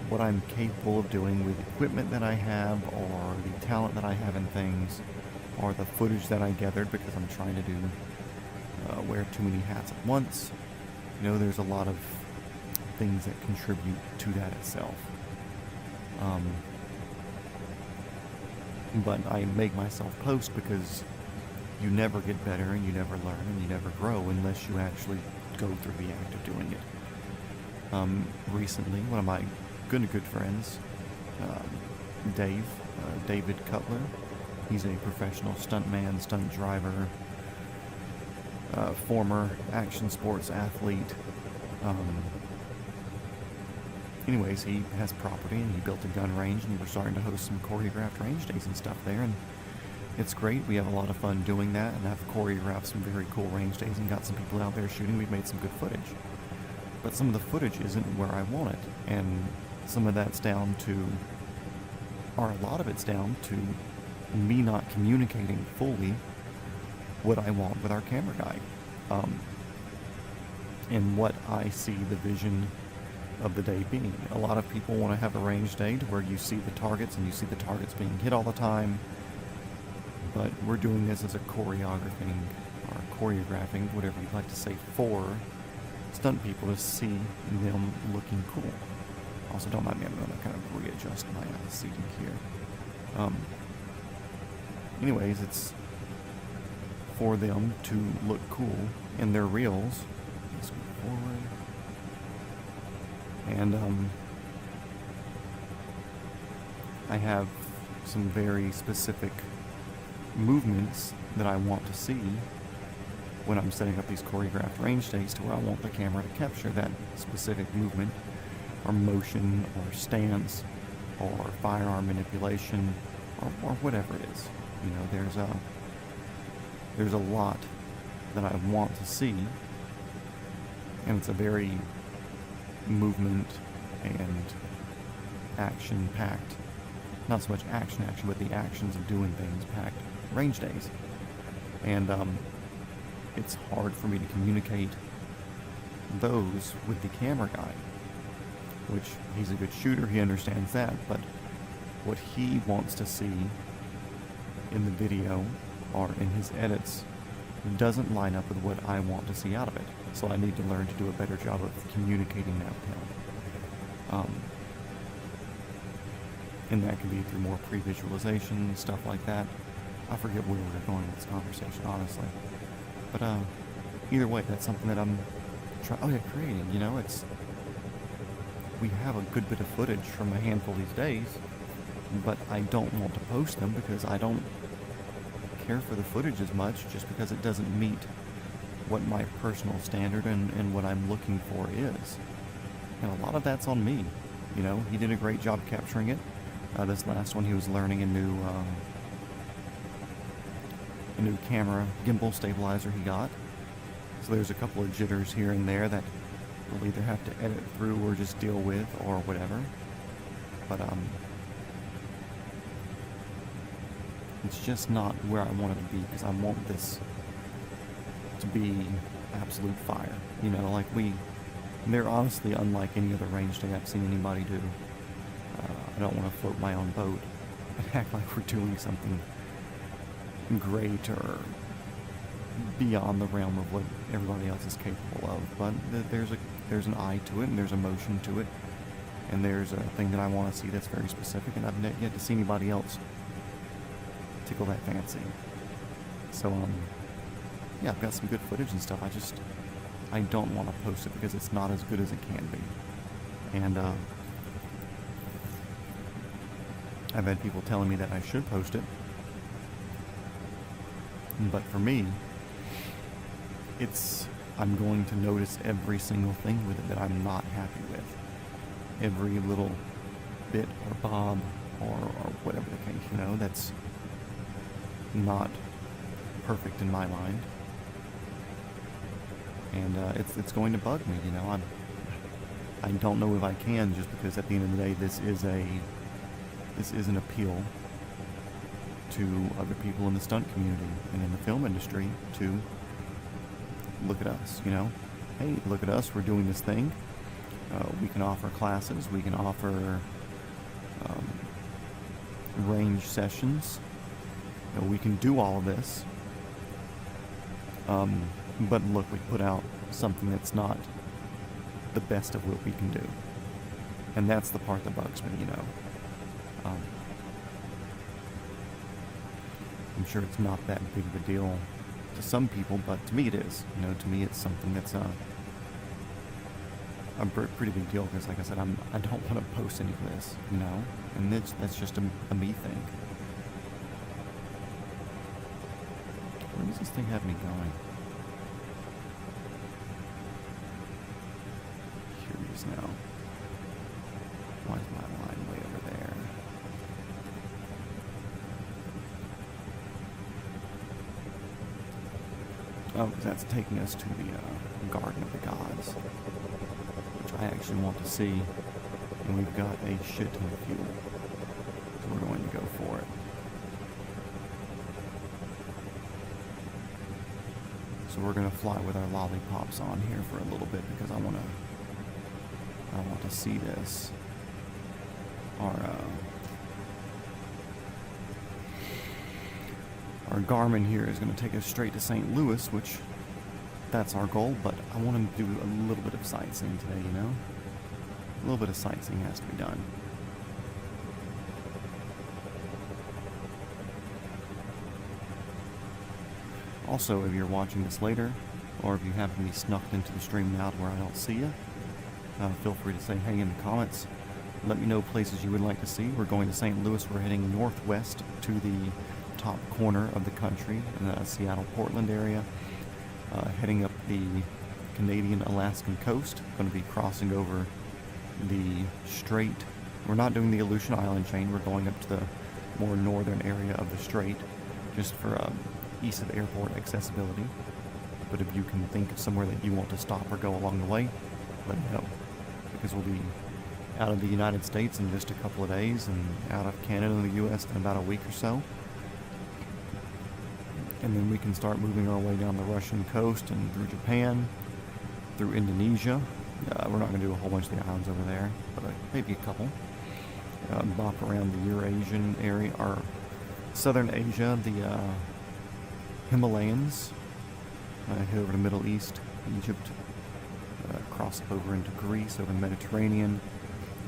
what I'm capable of doing with equipment that I have, or the talent that I have in things, or the footage that I gathered, because I'm trying to do wear too many hats at once. You know, there's a lot of things that contribute to that itself. But I make myself post because you never get better and you never learn and you never grow unless you actually go through the act of doing it. Recently, one of my good friends, David Cutler, he's a professional stuntman, stunt driver, former action sports athlete. Anyways, he has property and he built a gun range, and we're starting to host some choreographed range days and stuff there, and it's great. We have a lot of fun doing that, and I've choreographed some very cool range days and got some people out there shooting. We've made some good footage, but some of the footage isn't where I want it, and some of that's down to, or a lot of it's down to, me not communicating fully what I want with our camera guy, and what I see the vision of the day being. A lot of people want to have a range day to where you see the targets and you see the targets being hit all the time, but we're doing this as a choreographing, whatever you'd like to say, for stunt people to see them looking cool. Also, don't mind me, I'm going to kind of readjust my seating here. Anyways, it's for them to look cool in their reels. Let's go forward. And I have some very specific movements that I want to see when I'm setting up these choreographed range days, to where I want the camera to capture that specific movement or motion or stance or firearm manipulation or whatever it is. You know, there's a lot that I want to see, and it's a very movement and action-packed, not so much action, but the actions of doing things packed range days. And it's hard for me to communicate those with the camera guy, which he's a good shooter, he understands that, but what he wants to see in the video or in his edits doesn't line up with what I want to see out of it. So I need to learn to do a better job of communicating that with him. And that can be through more pre-visualization, stuff like that. I forget where we're going with this conversation, honestly. But either way, that's something that I'm creating. You know, we have a good bit of footage from a handful of these days, but I don't want to post them because I don't care for the footage as much, just because it doesn't meet what my personal standard and what I'm looking for is. And a lot of that's on me. You know, he did a great job capturing it. This last one, he was learning a new camera gimbal stabilizer he got. So there's a couple of jitters here and there that we'll either have to edit through or just deal with or whatever. But it's just not where I want it to be, because I want this to be absolute fire. You know, like they're honestly unlike any other range day I've seen anybody do. I don't want to float my own boat and act like we're doing something great or beyond the realm of what everybody else is capable of. But there's an eye to it, and there's emotion to it, and there's a thing that I want to see that's very specific, and I've yet to see anybody else tickle that fancy. So yeah, I've got some good footage and stuff. I don't want to post it because it's not as good as it can be. And I've had people telling me that I should post it, but for me, I'm going to notice every single thing with it that I'm not happy with. Every little bit or bob or whatever the case, you know, that's not perfect in my mind. And it's going to bug me, you know. I don't know if I can, just because at the end of the day, this is an appeal to other people in the stunt community and in the film industry to look at us, you know. hey, look at us, we're doing this thing. We can offer classes, we can offer range sessions. We can do all of this. But look, we put out something that's not the best of what we can do. And that's the part that bugs me, you know. I'm sure it's not that big of a deal to some people, but to me it is. You know, to me it's something that's a pretty big deal, because like I said, I don't want to post any of this, you know, and that's just a me thing. Where does this thing have me going? Curious now. Why is my line way over there? Oh, because that's taking us to the Garden of the Gods, which I actually want to see, and we've got a shit ton of fuel, so we're going to go for it. So we're going to fly with our lollipops on here for a little bit, because I want to see this. Our Garmin here is going to take us straight to St. Louis, which that's our goal, but I want to do a little bit of sightseeing today, you know? A little bit of sightseeing has to be done. Also, if you're watching this later, or if you happen to be snuck into the stream now to where I don't see you, feel free to say hey in the comments. Let me know places you would like to see. We're going to St. Louis. We're heading northwest to the top corner of the country in the Seattle-Portland area, heading up the Canadian-Alaskan coast. Going to be crossing over the strait. We're not doing the Aleutian Island chain. We're going up to the more northern area of the strait, just for east of airport accessibility. But if you can think of somewhere that you want to stop or go along the way, let me know, because we'll be out of the United States in just a couple of days, and out of Canada and the US in about a week or so. And then we can start moving our way down the Russian coast and through Japan, through Indonesia. We're not going to do a whole bunch of the islands over there, but maybe a couple. Bop around the Eurasian area, or Southern Asia, the Himalayas, head over to Middle East, Egypt, cross up over into Greece, over the Mediterranean,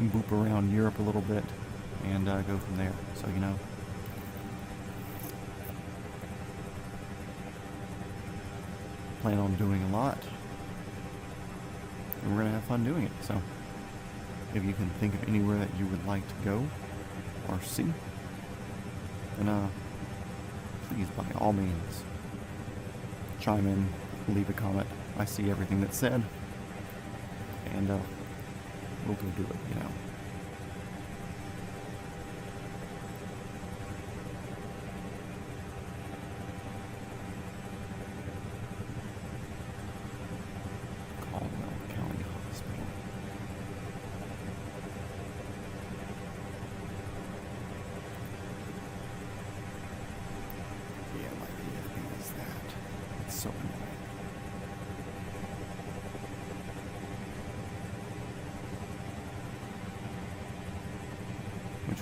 boop around Europe a little bit, and go from there. So, you know. Plan on doing a lot, and we're going to have fun doing it. So, if you can think of anywhere that you would like to go or see, then please, by all means, chime in, leave a comment. I see everything that's said, and we'll go do it, you know.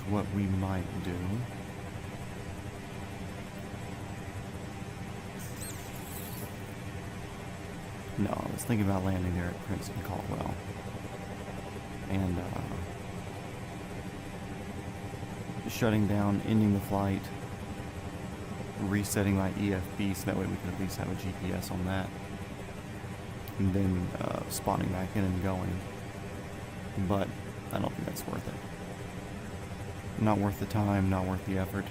What we might do no, I was thinking about landing there at Princeton, Caldwell, and shutting down, ending the flight, resetting my EFB so that way we can at least have a GPS on that, and then spawning back in and going. But I don't think that's worth it. Not worth the time, not worth the effort.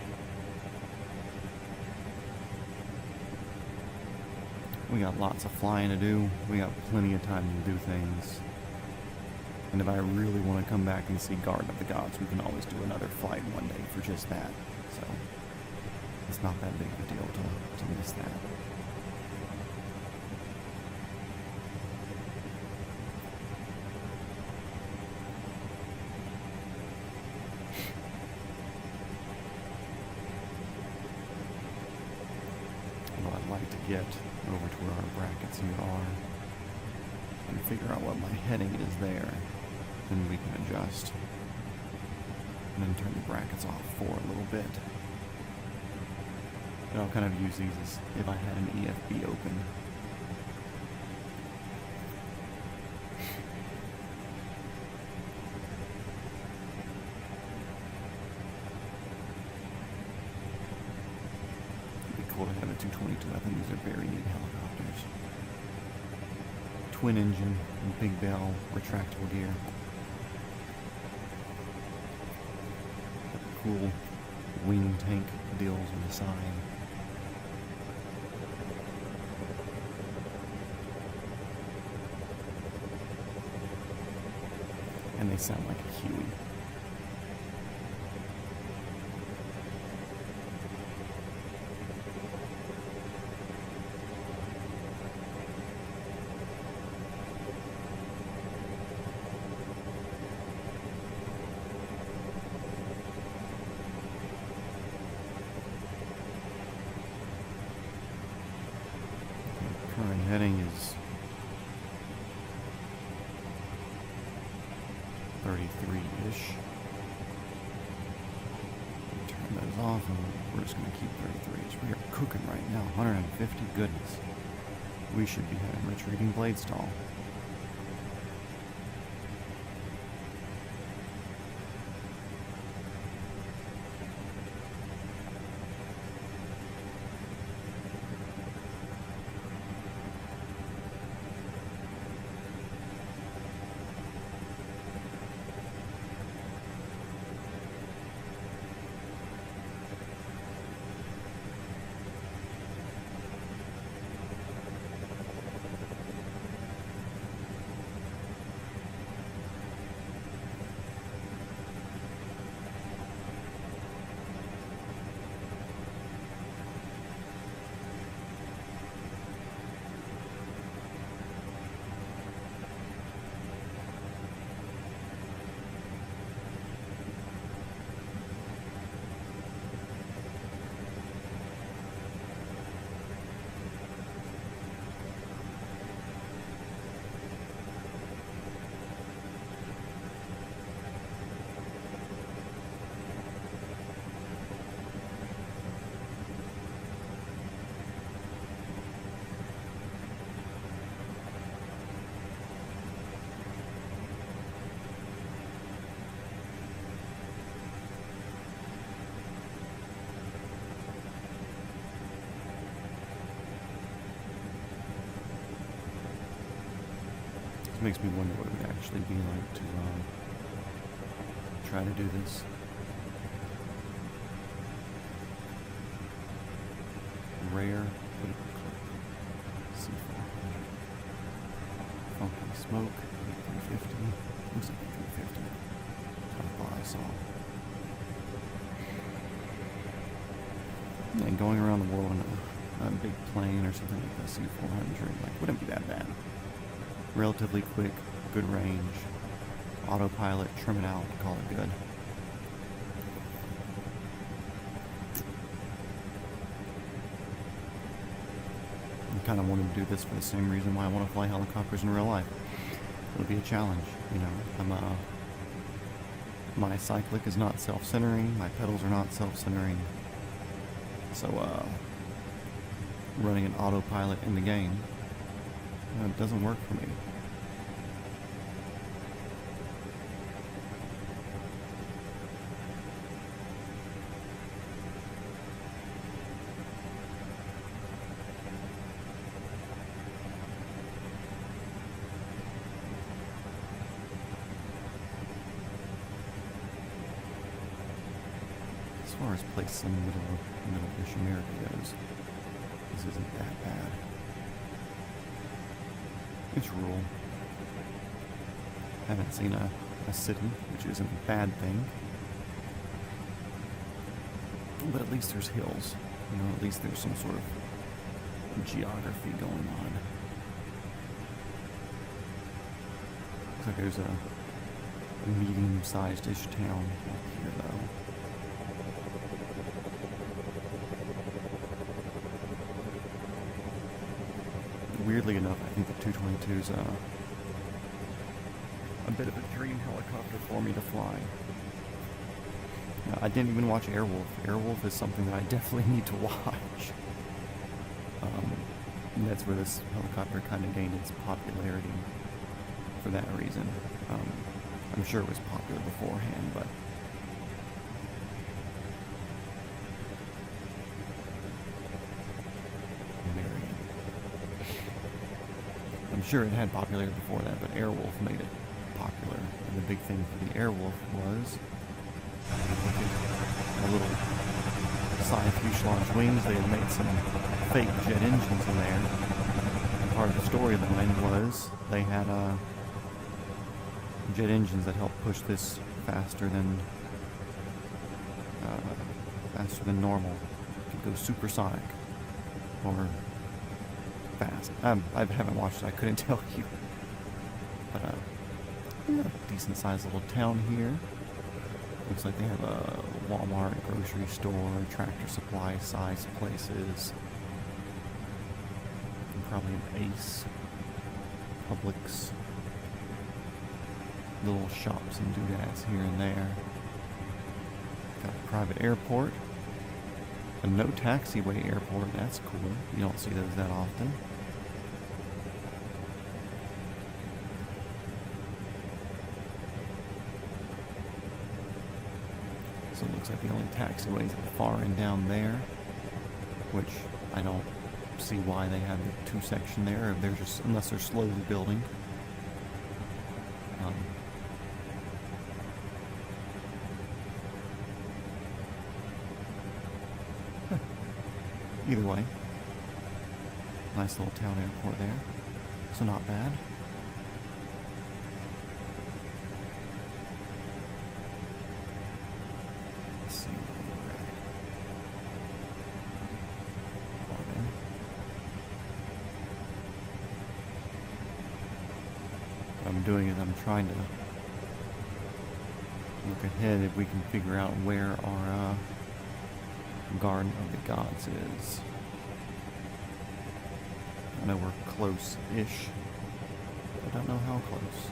We got lots of flying to do. We got plenty of time to do things. And if I really want to come back and see Garden of the Gods, we can always do another flight one day for just that. So, it's not that big of a deal to miss that. I'd like to get over to where our brackets here are. and figure out what my heading is there, then we can adjust. And then turn the brackets off for a little bit. And I'll kind of use these as if I had an EFB open. It'd be cool to have a 222. I think these are very neat helicopters. Twin engine and big bell, retractable gear. Cool wing tank deals on the side. And they sound like a Huey. Current heading is 33-ish. Turn those off and we're just going to keep 33-ish. We are cooking right now, 150, goodness. We should be having retreating blade stall. Makes me wonder what it would actually be like to try to do this. Rare, but C4. Funky smoke, 350. Looks like 350. I thought I saw. And going around the world in a big plane or something like the C400, like, wouldn't be that bad. Relatively quick, good range, autopilot, trim it out, call it good. I kind of wanted to do this for the same reason why I want to fly helicopters in real life. It'll be a challenge, you know. My cyclic is not self-centering, my pedals are not self-centering, so running an autopilot in the game, it doesn't work for me. As far as places in the middle-ish America goes, this isn't that bad. It's rural. Haven't seen a city, which isn't a bad thing. But at least there's hills. You know, at least there's some sort of geography going on. Looks like there's a medium-sized-ish town up here, though. Weirdly enough, I think the 222's bit of a dream helicopter for me to fly. I didn't even watch Airwolf. Airwolf is something that I definitely need to watch. And that's where this helicopter kind of gained its popularity for that reason. I'm sure it was popular beforehand, but I'm sure it had popularity before that, but Airwolf made it popular. And the big thing for the Airwolf was a little side fuselage wings. They had made some fake jet engines in there. And part of the storyline was they had jet engines that helped push this faster than normal. It could go supersonic or fast. I haven't watched it. I couldn't tell you. But decent sized little town here. Looks like they have a Walmart, grocery store, Tractor Supply size places. And probably an Ace, Publix. Little shops and doodads here and there. Got a private airport. A no taxiway airport. That's cool. You don't see those that often. So it looks like the only taxiway is at the far end down there, which I don't see why they have the two section there, if they're just, unless they're slowly building. Either way, nice little town airport there, so not bad. Let's see where we're at. What I'm doing is I'm trying to look ahead if we can figure out where our Garden of the Gods is. I know we're close-ish. I don't know how close.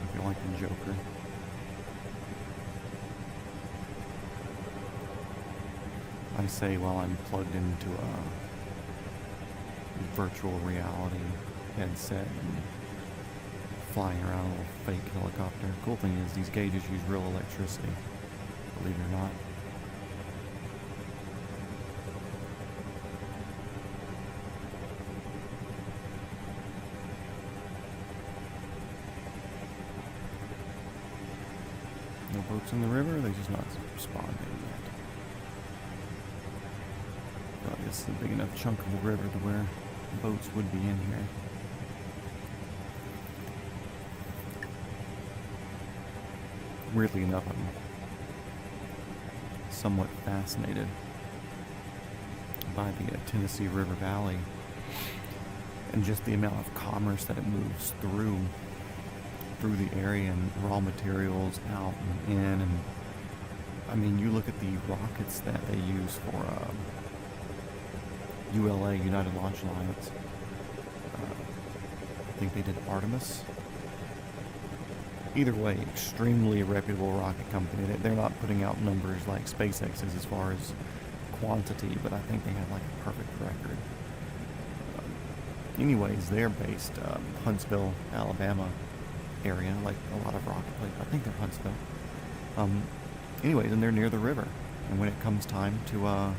I feel like the Joker. I say while I'm plugged into a virtual reality headset and flying around a little fake helicopter. Cool thing is these gauges use real electricity, believe it or not. No boats in the river, they just not spawned in yet. But this is a big enough chunk of the river to where boats would be in here. Weirdly enough, I'm somewhat fascinated by the Tennessee River Valley and just the amount of commerce that it moves through the area, and raw materials out and in. And I mean, you look at the rockets that they use for ULA, United Launch Alliance. I think they did Artemis. Either way, extremely reputable rocket company. They're not putting out numbers like SpaceX is as far as quantity, but I think they have like a perfect record. Anyways, they're based Huntsville, Alabama area, like a lot of rocket places. I think they're Huntsville. Anyways, and they're near the river. And when it comes time to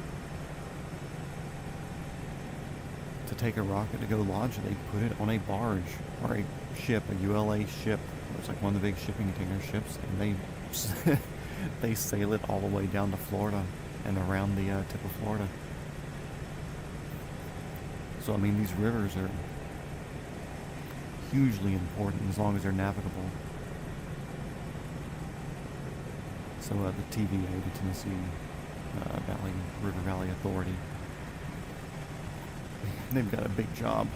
take a rocket to go launch, they put it on a barge or a ship, a ULA ship. It's like one of the big shipping container ships, and they sail it all the way down to Florida and around the tip of Florida. So I mean, these rivers are hugely important as long as they're navigable. So the TVA, the Tennessee River Valley Authority, they've got a big job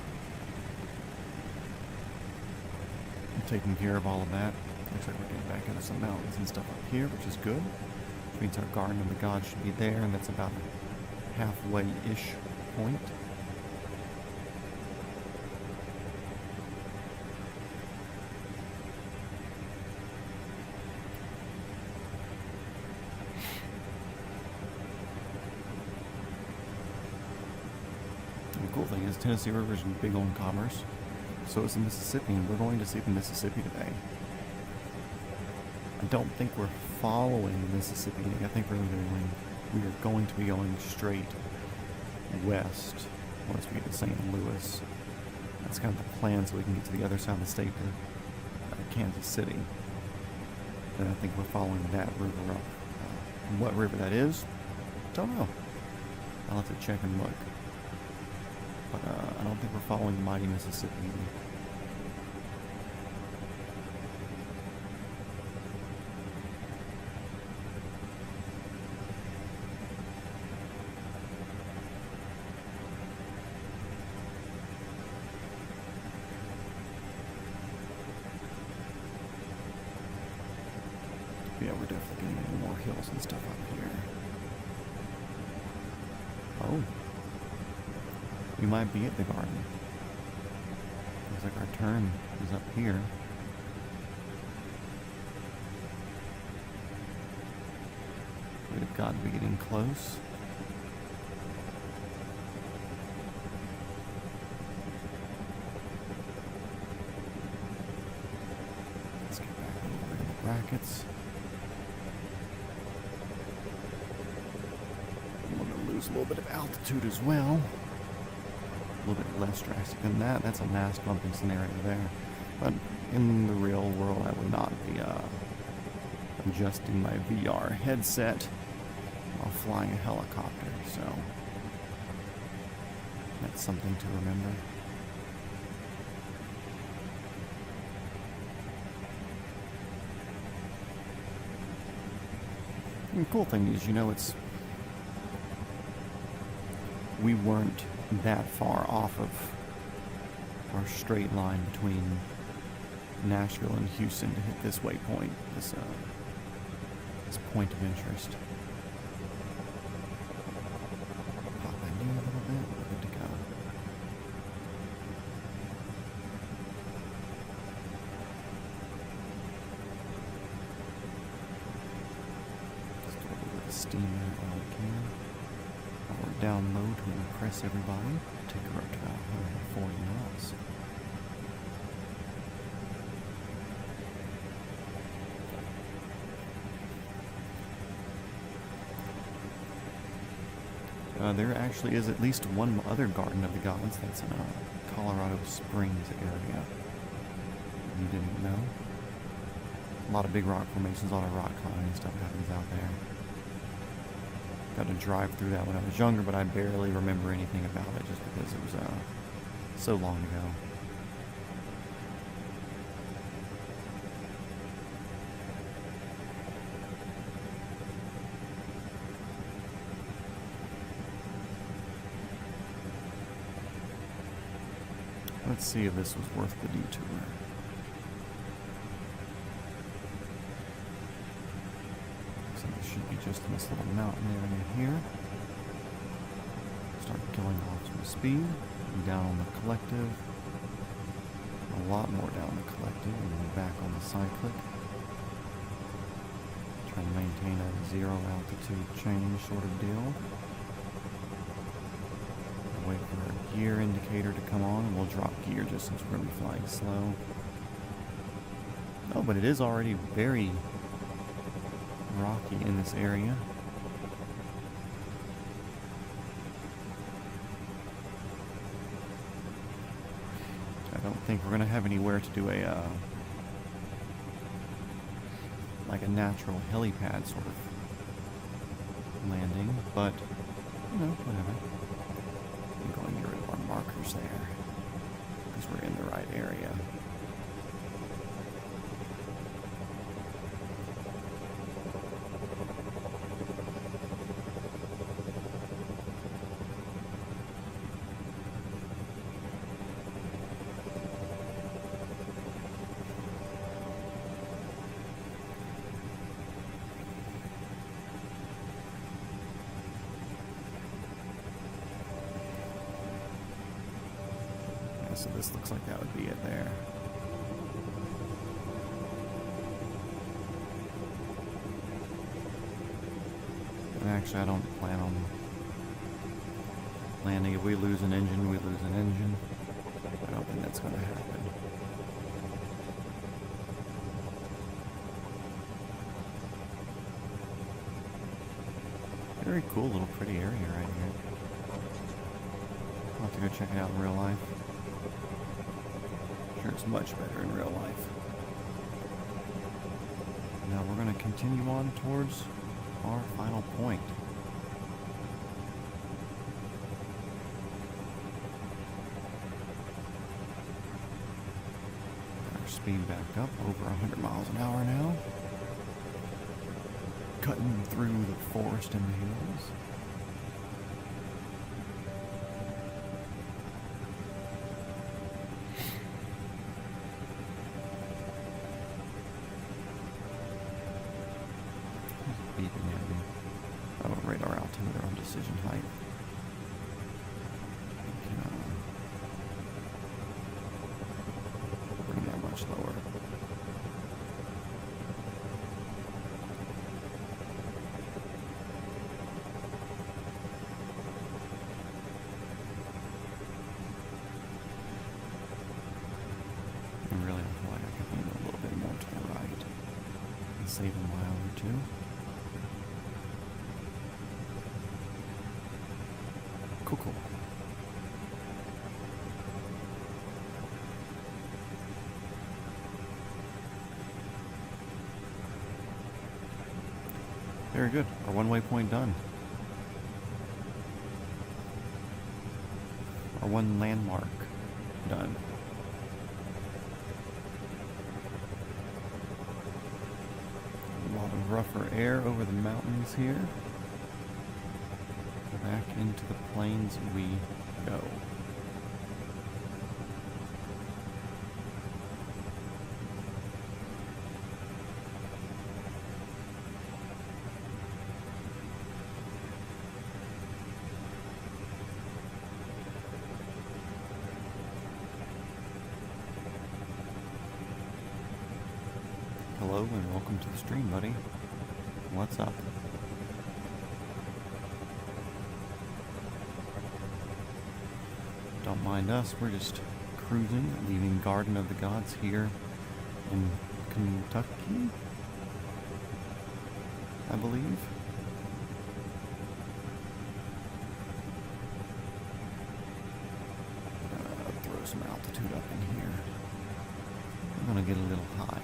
taking care of all of that. Looks like we're getting back into some mountains and stuff up here, which is good. Which means our Garden of the Gods should be there, and that's about a halfway-ish point. The cool thing is Tennessee River is big on commerce. So is the Mississippi, and we're going to see the Mississippi today. I don't think we're following the Mississippi. I think we are going to be going straight west once we get to St. Louis. That's kind of the plan, so we can get to the other side of the state to Kansas City. And I think we're following that river up. What river that is, don't know. I'll have to check and look. But I don't think we're following the mighty Mississippi either. Yeah, we're definitely getting more hills and stuff up here. Oh. We might be at the garden. Looks like our turn is up here. We've got to be getting close. Let's get back over in the brackets. I'm going to lose a little bit of altitude as well. A little bit less drastic than that. That's a mass bumping scenario there. But in the real world, I would not be adjusting my VR headset while flying a helicopter, so that's something to remember. And the cool thing is, we weren't that far off of our straight line between Nashville and Houston to hit this waypoint, this point of interest. Pop that knee a little bit, we're good to go. Just a little bit of steam there while we can. While we're down low to impress everybody, take her up to about 140 knots. There actually is at least one other Garden of the Gods that's in Colorado Springs area. You didn't know? A lot of big rock formations, a lot of rock climbing stuff happens out there. Got to drive through that when I was younger, but I barely remember anything about it just because it was so long ago. Let's see if this was worth the detour. So this should be just in this little mountain area here. Start killing off some speed. Down on the collective. A lot more down the collective, and then back on the cyclic. Trying to maintain a 0 altitude change sort of deal. Wait for our gear indicator to come on, and we'll drop gear just since we're going to be flying slow. Oh, but it is already very rocky in this area. I don't think we're going to have anywhere to do like a natural helipad sort of landing, but, whatever. I'm going to get rid of our markers there, because we're in the right area. so this looks like that would be it there. And actually, I don't plan on landing. If we lose an engine, we lose an engine. I don't think that's going to happen. Very cool little pretty area right here. I'll have to go check it out in real life. I'm sure it's much better in real life. Now we're going to continue on towards our final point. Our speed back up over 100 miles an hour now. Cutting through the forest and the hills. Beeping at me. Oh, radar altimeter on decision height. Bring that much lower. Save a mile or two. Cool. Very good. Our one waypoint done. Our one landmark done. Rougher air over the mountains here. Back into the plains we go. Hello and welcome to the stream, buddy. What's up? Don't mind us, we're just cruising, leaving Garden of the Gods here in Kentucky, I believe. Throw some altitude up in here. I'm gonna get a little high.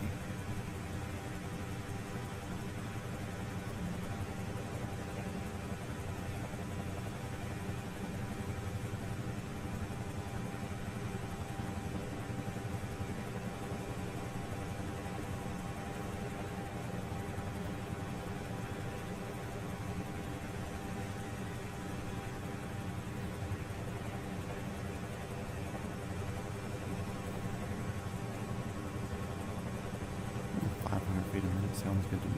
Sounds good to me.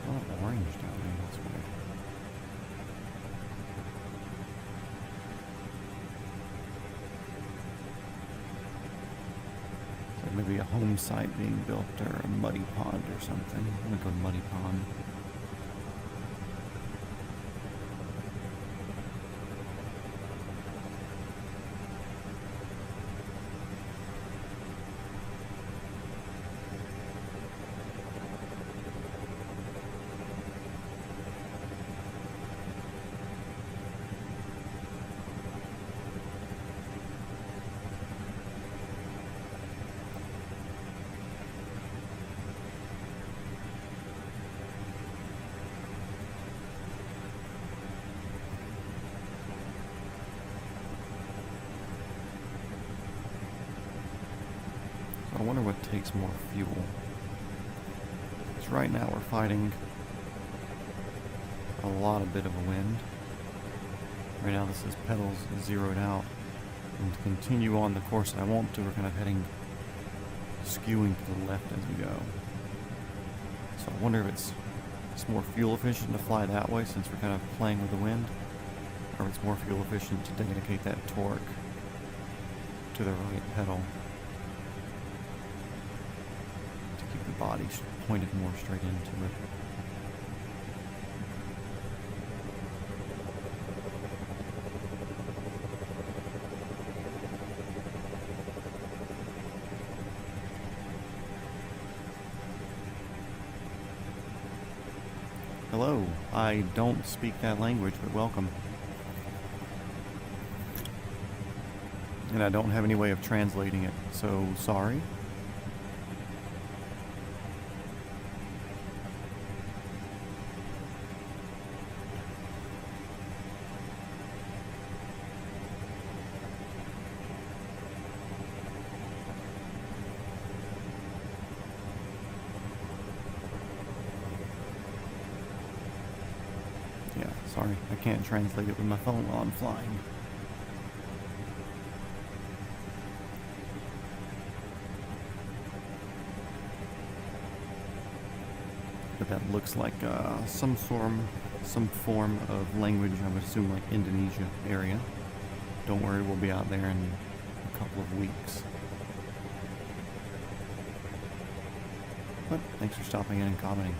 Oh, orange down there, that's weird. Maybe a home site being built or a muddy pond or something. I'm gonna go to muddy pond. I wonder what takes more fuel. Because right now we're fighting a bit of a wind. Right now this is pedals zeroed out. And to continue on the course that I want to, we're kind of heading, skewing to the left as we go. So I wonder if it's more fuel efficient to fly that way since we're kind of playing with the wind, or if it's more fuel efficient to dedicate that torque to the right pedal to keep the body pointed more straight into it. Hello, I don't speak that language, but welcome. And I don't have any way of translating it, so sorry. Yeah, sorry, I can't translate it with my phone while I'm flying. But that looks like some form of language, I would assume like Indonesia area. Don't worry, we'll be out there in a couple of weeks. But thanks for stopping in and commenting.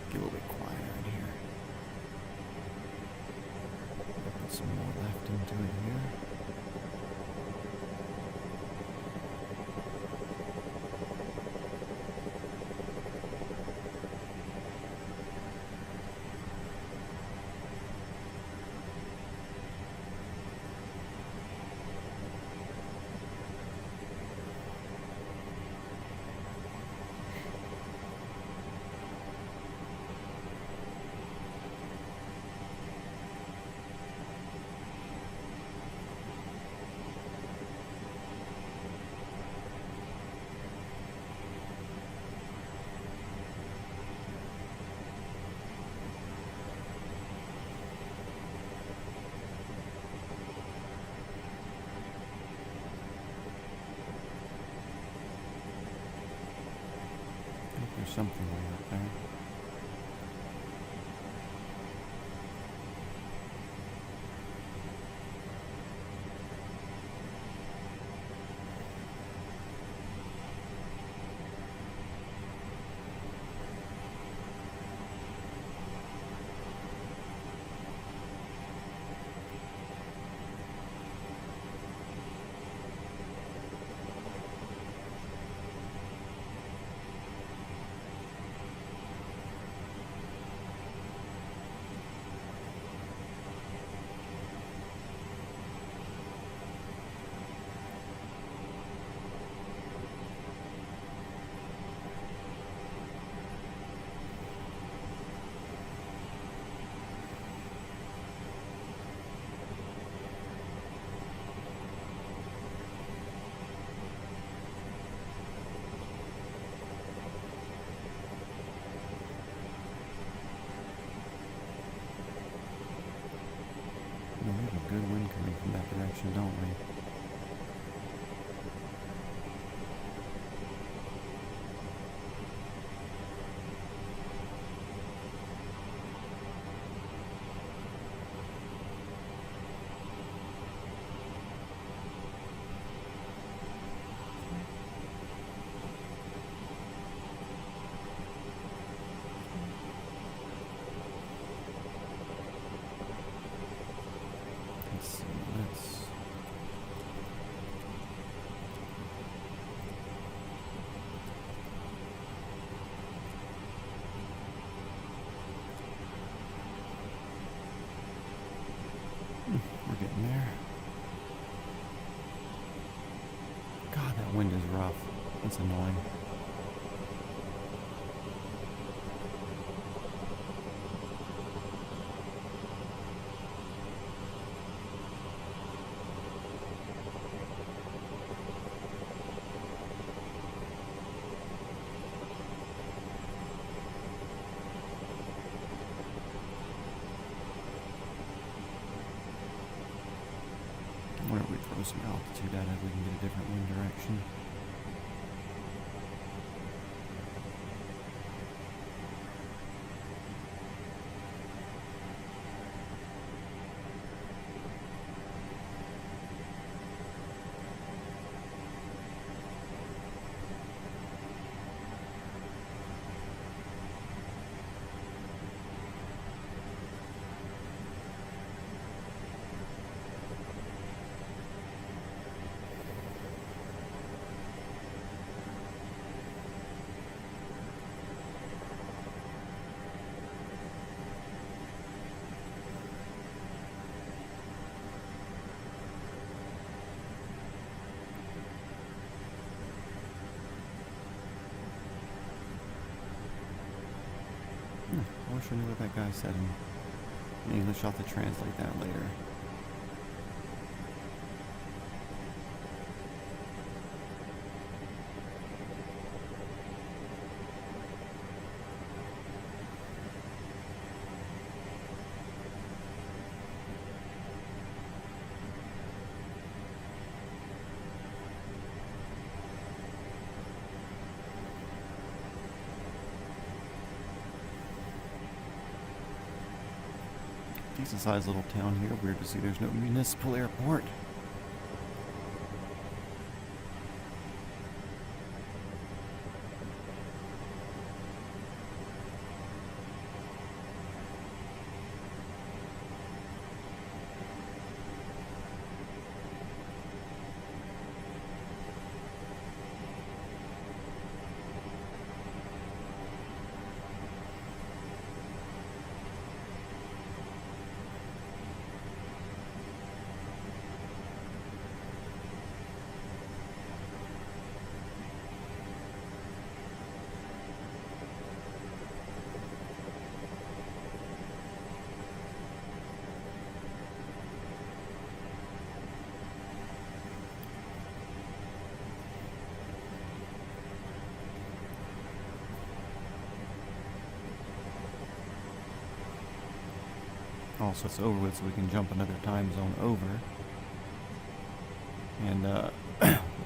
Get a little bit quieter in here. Put some more left into it here. There's something way up there. We have a good wind coming from that direction, don't we? Let's we're getting there. God, that wind is rough. It's annoying. throw some altitude at it if we can get a different wind direction. I wish I knew what that guy said in English. I'll have to translate that later. Decent sized little town here. Weird to see there's no municipal airport. Also, it's over with, so we can jump another time zone over and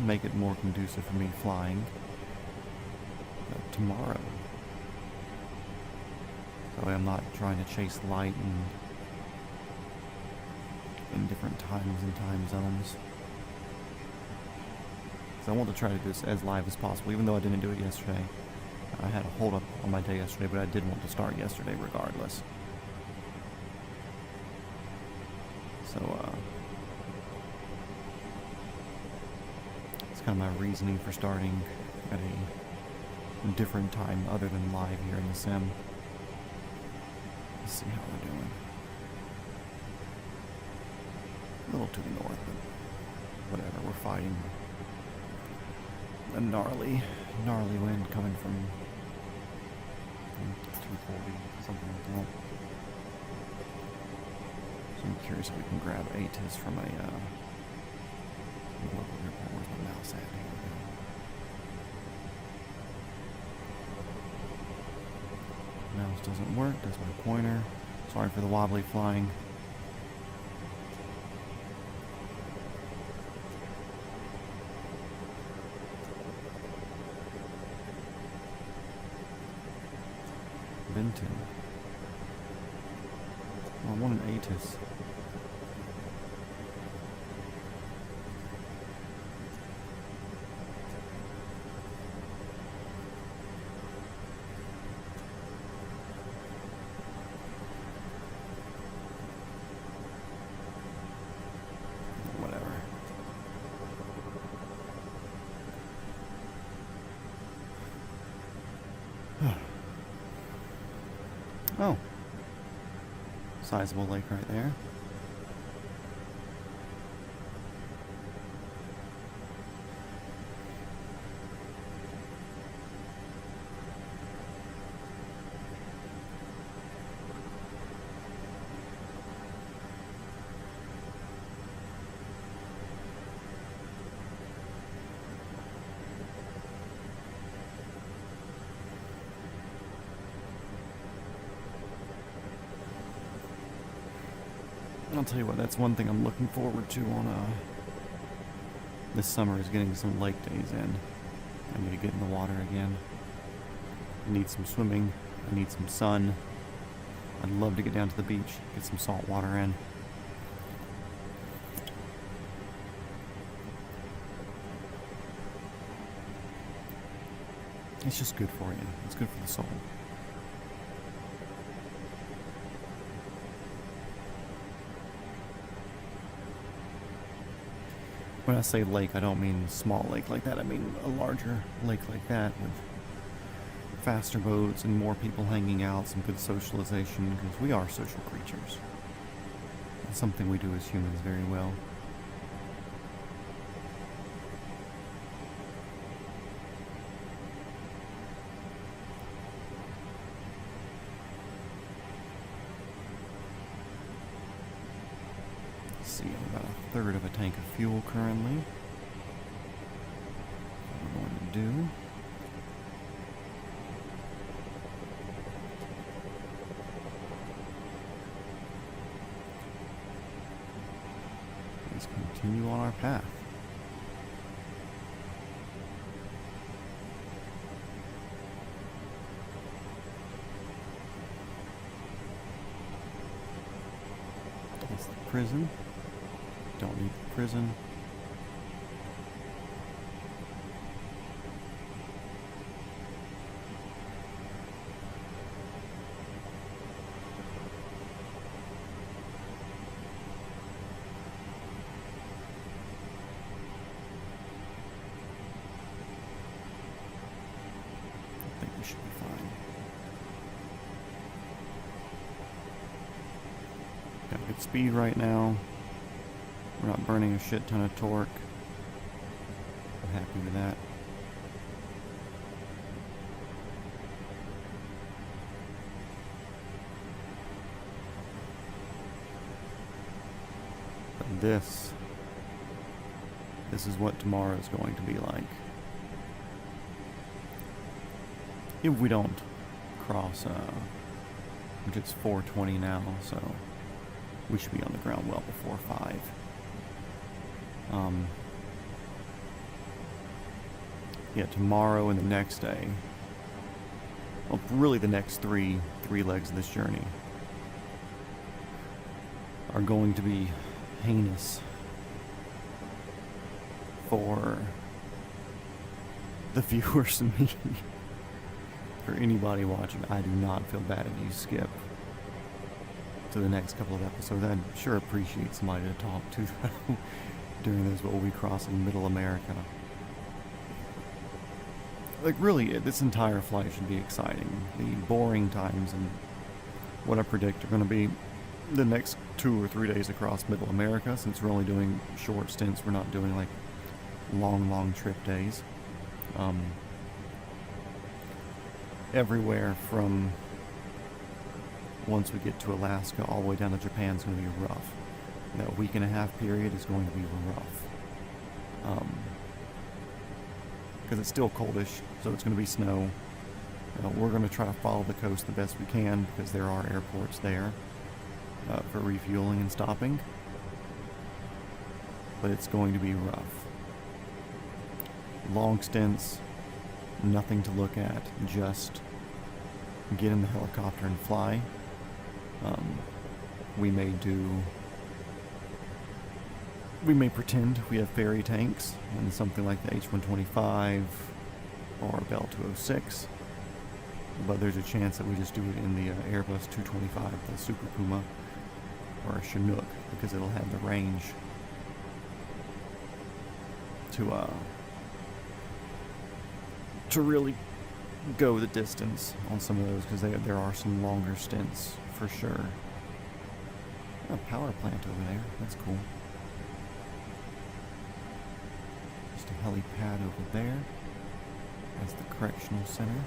make it more conducive for me flying tomorrow. That way I'm not trying to chase light in different times and time zones. So I want to try to do this as live as possible, even though I didn't do it yesterday. I had a hold up on my day yesterday, but I did want to start yesterday regardless. So, it's kind of my reasoning for starting at a different time other than live here in the sim. Let's see how we're doing. A little to the north, but whatever, we're fighting a gnarly wind coming from 240, something like that. So I'm curious if we can grab ATIS from a local airport. Where's my mouse at? Here we go. Mouse doesn't work. That's my pointer. Sorry for the wobbly flying. Benton. Oh, I want an ATIS. Whatever. Oh. Sizable lake right there. I'll tell you what, that's one thing I'm looking forward to on This summer is getting some lake days in. I need to get in the water again. I need some swimming. I need some sun. I'd love to get down to the beach, get some salt water in. It's just good for you. It's good for the soul. When I say lake, I don't mean small lake like that. I mean a larger lake like that with faster boats and more people hanging out, some good socialization, because we are social creatures. It's something we do as humans very well. Let's see, I'm about a third of a tank of fuel currently. What we're going to do. Continue on our path. That's the prison. Don't need the prison. Should be fine. Got good speed right now. We're not burning a shit ton of torque. I'm happy with that. But this is what tomorrow is going to be like. If we don't cross, which it's 4:20 now, so we should be on the ground well before 5. Yeah, tomorrow and the next day, well, really the next three legs of this journey are going to be heinous for the viewers and me. For anybody watching, I do not feel bad if you skip to the next couple of episodes. I'd sure appreciate somebody to talk to during those what we cross in Middle America. Like really, this entire flight should be exciting. The boring times and what I predict are going to be the next 2 or 3 days across Middle America, since we're only doing short stints. We're not doing like long trip days. Everywhere from once we get to Alaska all the way down to Japan is going to be rough. That week and a half period is going to be rough. Because it's still coldish, so it's going to be snow. We're going to try to follow the coast the best we can because there are airports there for refueling and stopping. But it's going to be rough. Long stints. Nothing to look at, just get in the helicopter and fly. We may pretend we have ferry tanks and something like the H-125 or Bell 206, but there's a chance that we just do it in the Airbus 225, the Super Puma, or a Chinook, because it'll have the range to really go the distance on some of those, because there are some longer stints for sure. A power plant over there, that's cool. Just a helipad over there. That's the correctional center.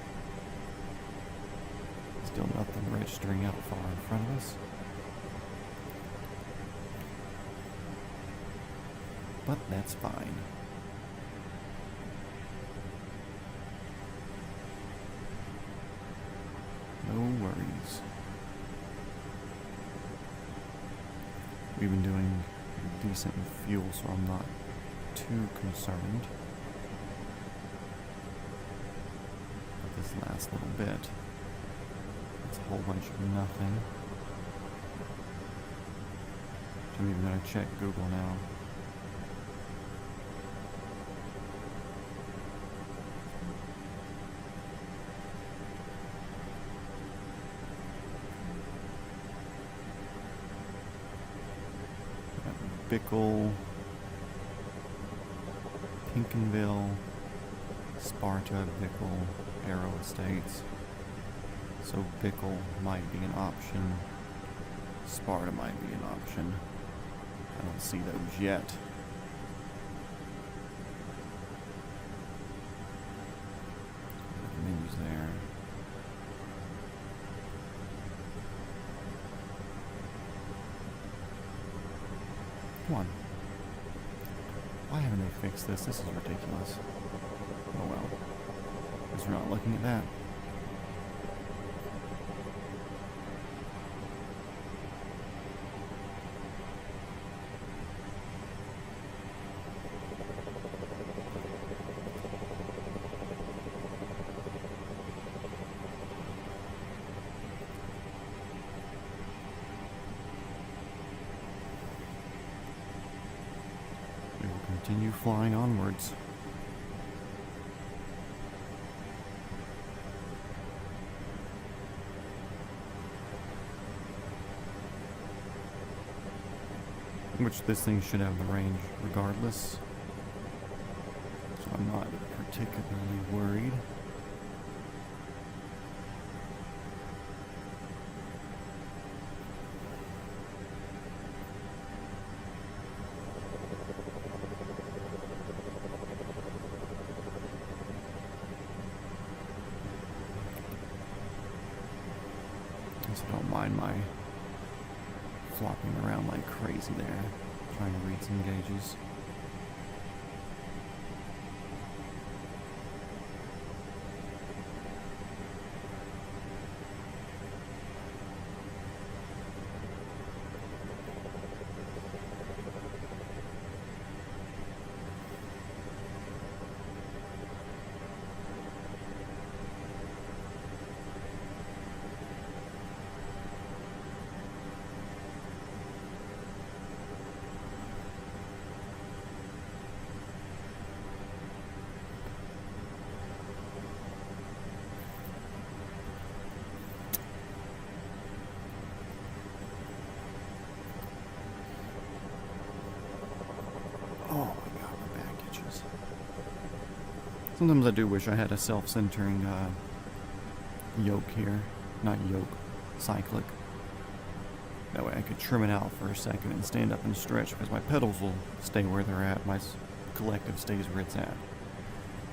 Still nothing registering out far in front of us. But that's fine. No worries. We've been doing decent with fuel, so I'm not too concerned with this last little bit. It's a whole bunch of nothing. I'm even going to check Google now. Bickle, Pinkenville, Sparta, Bickle, Arrow Estates. So Bickle might be an option. Sparta might be an option. I don't see those yet. The menus there. Come on. Why haven't they fixed this? This is ridiculous. Oh well. Because we're not looking at that. Continue flying onwards. Which this thing should have the range regardless. So I'm not particularly worried. So don't mind my flopping around like crazy there, trying to read some gauges. Sometimes I do wish I had a self-centering yoke here. Not yoke, cyclic. That way I could trim it out for a second and stand up and stretch, because my pedals will stay where they're at. My collective stays where it's at.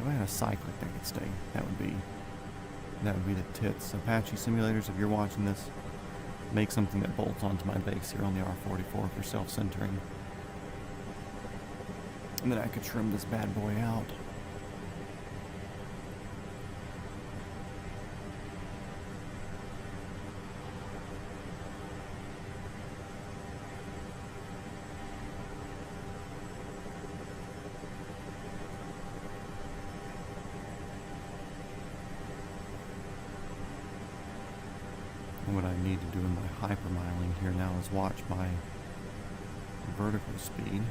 If I had a cyclic that could stay, that would be the tits. Apache simulators, if you're watching this, make something that bolts onto my base here on the R44 for self-centering. And then I could trim this bad boy out. What I need to do in my hypermiling here now is watch my vertical speed,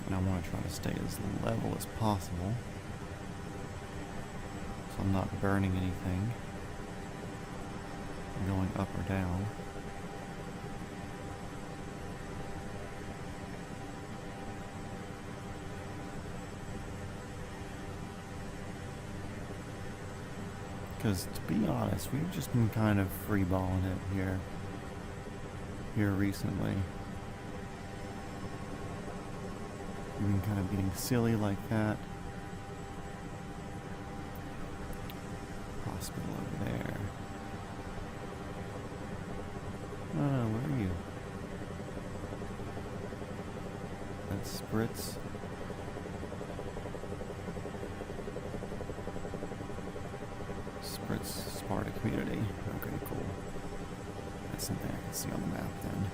and I want to try to stay as level as possible so I'm not burning anything going up or down. Because, to be honest, we've just been kind of freeballing it here recently. We've been kind of getting silly like that. Hospital over there. Oh, where are you? That's Spritz. Sparta community. Okay, cool. That's something I can see on the map then.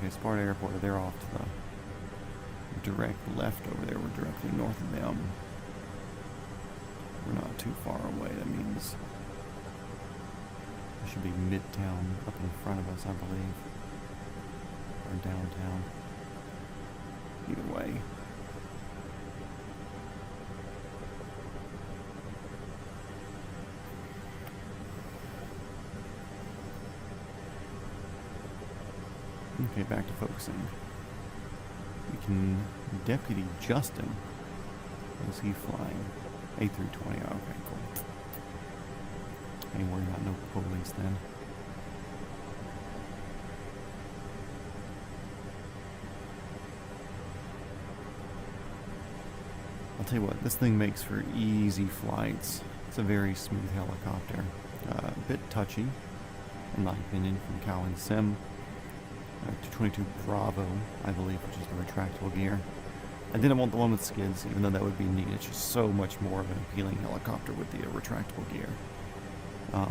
Okay, Sparta Airport, they're off to the direct left over there. We're directly north of them. We're not too far away. That means it should be Midtown up in front of us, I believe. Or downtown. Either way. Okay, back to focusing. We can... Deputy Justin. What is he flying? A320. Oh, okay, cool. Ain't worried about no police then. I'll tell you what, this thing makes for easy flights. It's a very smooth helicopter. A bit touchy, in my opinion, from Cowan Sim. 222 Bravo, I believe, which is the retractable gear. I didn't want the one with skids, even though that would be neat. It's just so much more of an appealing helicopter with the retractable gear. Yeah,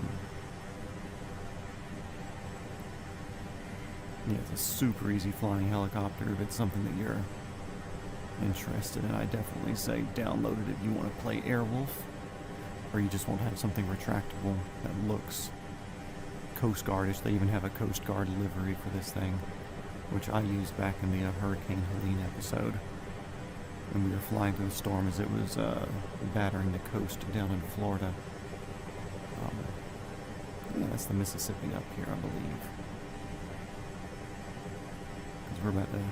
it's a super easy flying helicopter. If it's something that you're interested in, I definitely say download it if you want to play Airwolf, or you just want to have something retractable that looks Coast Guardish. They even have a Coast Guard livery for this thing, which I used back in the Hurricane Helene episode when we were flying through the storm as it was battering the coast down in Florida. Yeah, that's the Mississippi up here, I believe. Because we're about to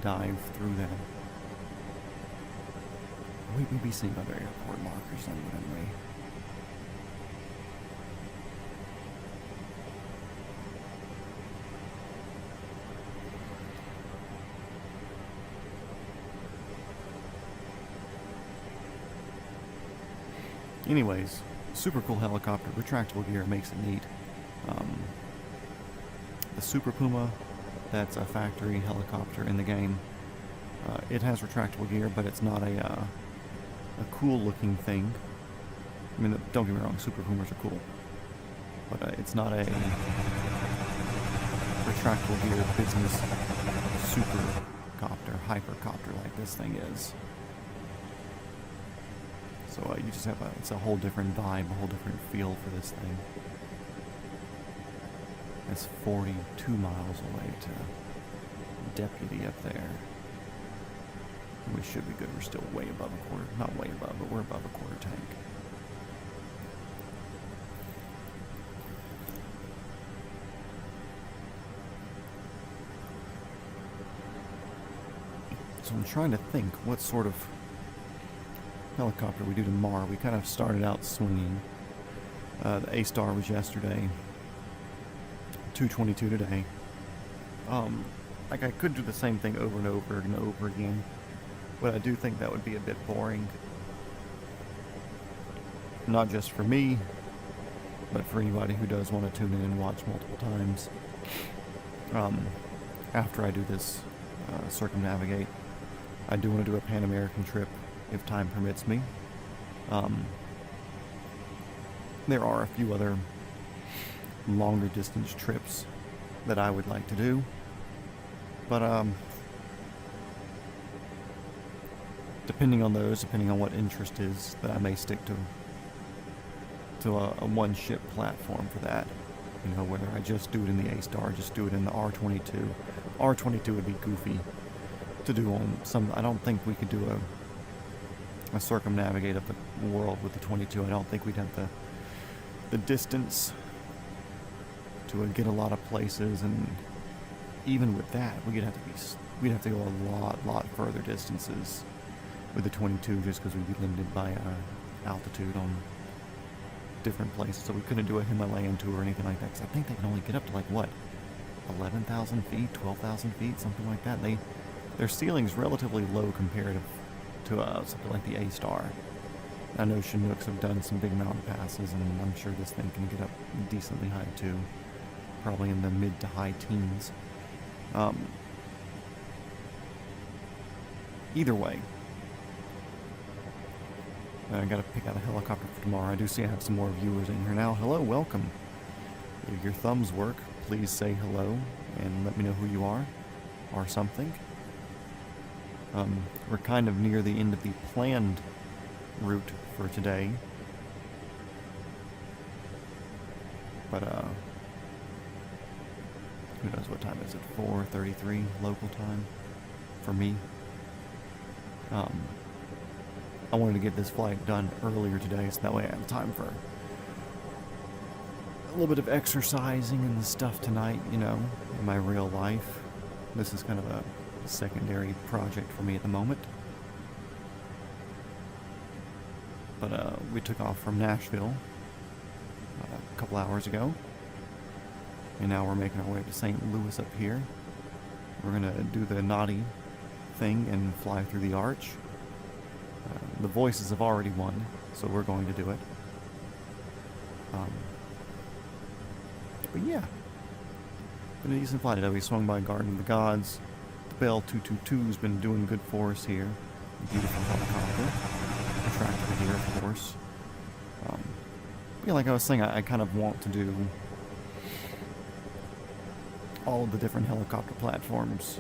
dive through that. We'd be seeing other airport markers on it anyway. Anyways, super cool helicopter, retractable gear makes it neat. The Super Puma, that's a factory helicopter in the game. It has retractable gear, but it's not a cool looking thing. I mean, don't get me wrong, Super Pumas are cool, but it's not a retractable gear business supercopter, hypercopter like this thing is. So you just have it's a whole different vibe, a whole different feel for this thing. It's 42 miles away to Deputy up there. We should be good. We're still way above a quarter. Not way above, but we're above a quarter tank. So I'm trying to think what sort of helicopter we do tomorrow. We kind of started out swinging. The A-Star was yesterday. 222 today. Like I could do the same thing over and over and over again, but I do think that would be a bit boring. Not just for me, but for anybody who does want to tune in and watch multiple times. After I do this circumnavigate, I do want to do a Pan American trip if time permits me. There are a few other longer distance trips that I would like to do, but depending on those, depending on what interest is, that I may stick to a one ship platform for that. You know, whether I just do it in the A-Star, just do it in the R22. R22 would be goofy to do on some. I don't think we could do a circumnavigate of the world with the 22. I don't think we'd have the distance to get a lot of places, and even with that, we'd have to go a lot further distances with the 22, just because we'd be limited by altitude on different places. So we couldn't do a Himalayan tour or anything like that, because I think they can only get up to, like, what, 11,000 feet, 12,000 feet, something like that. Their ceiling's relatively low compared to something like the A-Star. I know Chinooks have done some big mountain passes, and I'm sure this thing can get up decently high too, probably in the mid to high teens. Either way, I gotta pick out a helicopter for tomorrow. I do see I have some more viewers in here now. Hello, welcome. If your thumbs work, please say hello. and let me know who you are, or something. We're kind of near the end of the planned route for today. But, who knows what time is it? 4:33 local time for me. I wanted to get this flight done earlier today, so that way I have time for a little bit of exercising and stuff tonight, you know, in my real life. This is kind of a secondary project for me at the moment. But we took off from Nashville a couple hours ago, and now we're making our way to St. Louis up here. We're gonna do the naughty thing and fly through the arch. The voices have already won, so we're going to do it. But yeah, been a decent flight today. We swung by Garden of the Gods. The Bell 222's been doing good for us here. Beautiful helicopter. Attractive here, of course. Yeah, like I was saying, I kind of want to do all of the different helicopter platforms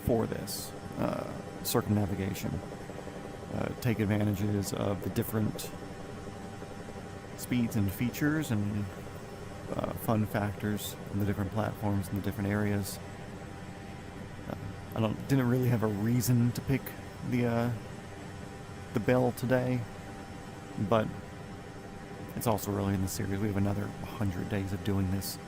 for this circumnavigation. Take advantages of the different speeds and features and fun factors in the different platforms in the different areas. Didn't really have a reason to pick the Bell today, but it's also early in the series. We have another 100 days of doing this,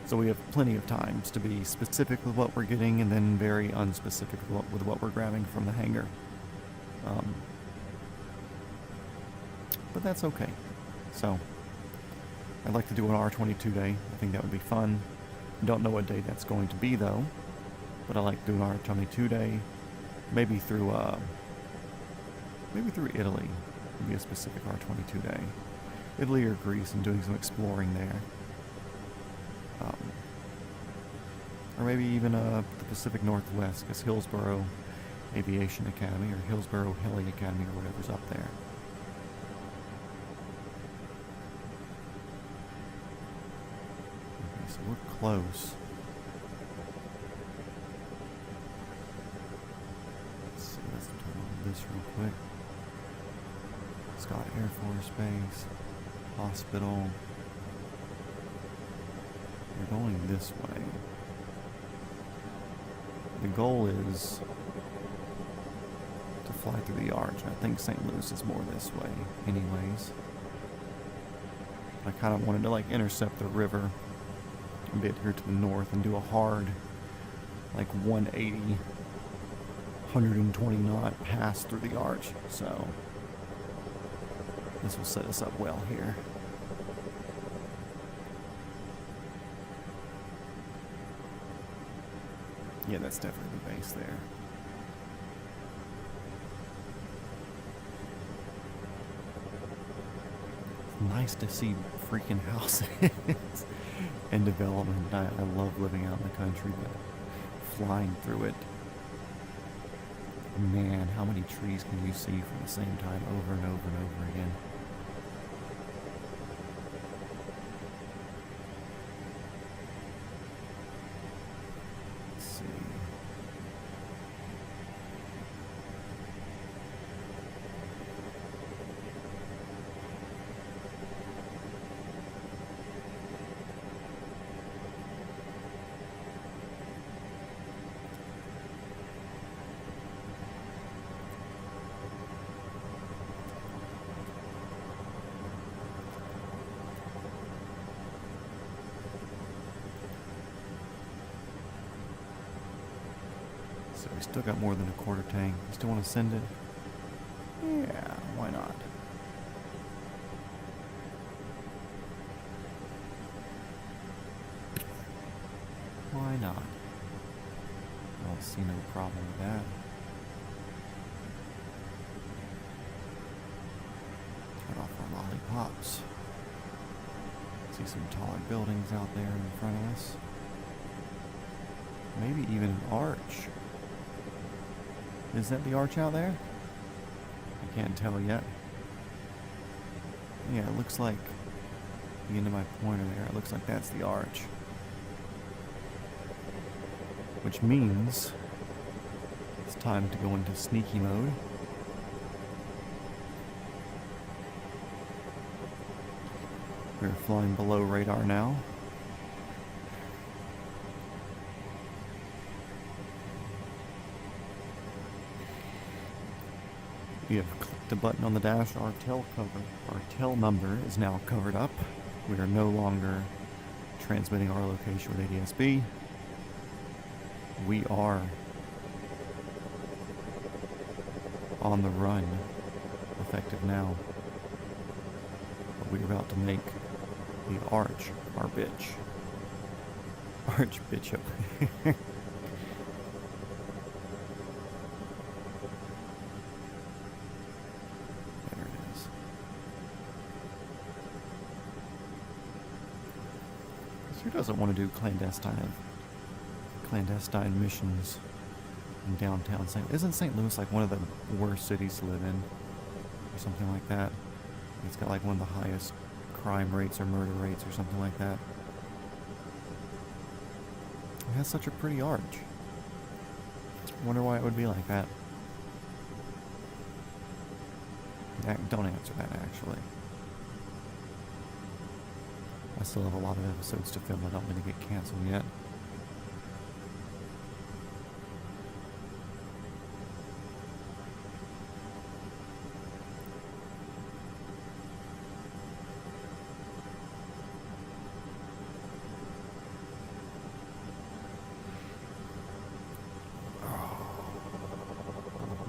so we have plenty of times to be specific with what we're getting and then very unspecific with what we're grabbing from the hangar. But that's okay. So I'd like to do an R22 day. I think that would be fun. Don't know what day that's going to be though, but I like doing an R22 day. Maybe through Italy would be a specific R22 day. Italy or Greece, and doing some exploring there. Or maybe even the Pacific Northwest, because Hillsborough Aviation Academy or Hillsborough Heli Academy or whatever's up there. Okay, so we're close. Let's see, let's turn on this real quick. Scott Air Force Base, hospital. We're going this way. The goal is to fly through the arch. I think St. Louis is more this way anyways. I kind of wanted to like intercept the river a bit here to the north and do a hard like 180, 120 knot pass through the arch. So this will set us up well here. Yeah, that's definitely the base there. Nice to see freaking houses and development. I love living out in the country, but flying through it, man, how many trees can you see from the same time over and over and over again? Let's see. So we still got more than a quarter tank. You still want to send it? Yeah, why not? Why not? I don't see no problem with that. Cut off our lollipops. See some taller buildings out there in front of us. Maybe even an arch. Is that the arch out there? I can't tell yet. Yeah, it looks like the end of my pointer there. It looks like that's the arch. which means it's time to go into sneaky mode. We're flying below radar now. We have clicked a button on the dash. Our tail number is now covered up. We are no longer transmitting our location with ADSB. We are on the run, effective now. But we're about to make the Arch our bitch. Archbishop. There it is. Who doesn't want to do clandestine missions in downtown St. Louis? Isn't St. Louis like one of the worst cities to live in? Or something like that? It's got like one of the highest crime rates or murder rates or something like that. It has such a pretty arch. I wonder why it would be like that. Don't answer that, actually. I still have a lot of episodes to film. I don't want to get canceled yet.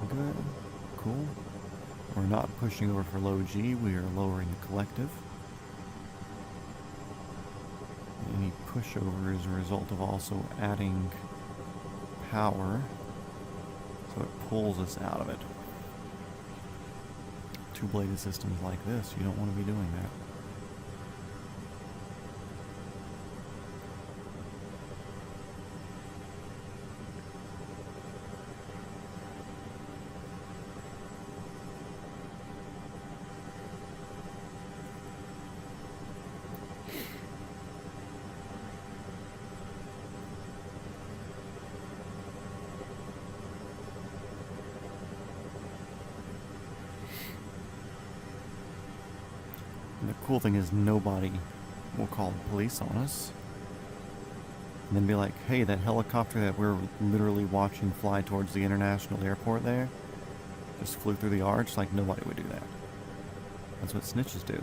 Good. Cool. We're not pushing over for low G. We are lowering the collective. Any pushover is a result of also adding power, so it pulls us out of it. Two-bladed systems like this, you don't want to be doing that. And the cool thing is nobody will call the police on us. And then be like, hey, that helicopter that we're literally watching fly towards the international airport there just flew through the arch. Like, nobody would do that. That's what snitches do.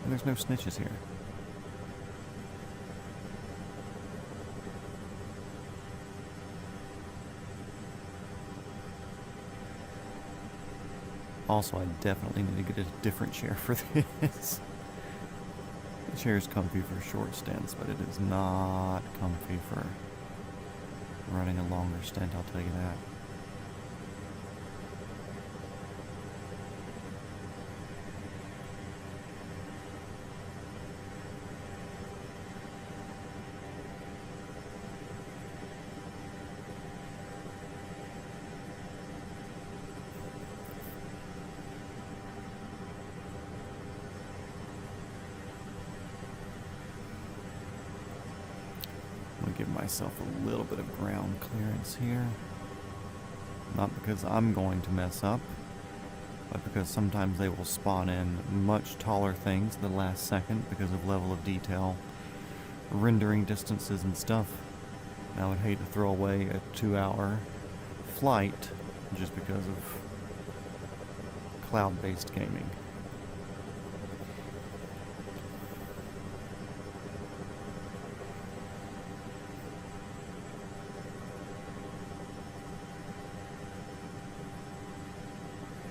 And there's no snitches here. Also, I definitely need to get a different chair for this. The chair is comfy for short stints, but it is not comfy for running a longer stint, I'll tell you that. Give myself a little bit of ground clearance here. Not because I'm going to mess up, but because sometimes they will spawn in much taller things at the last second because of level of detail, rendering distances and stuff. And I would hate to throw away a 2-hour flight just because of cloud-based gaming.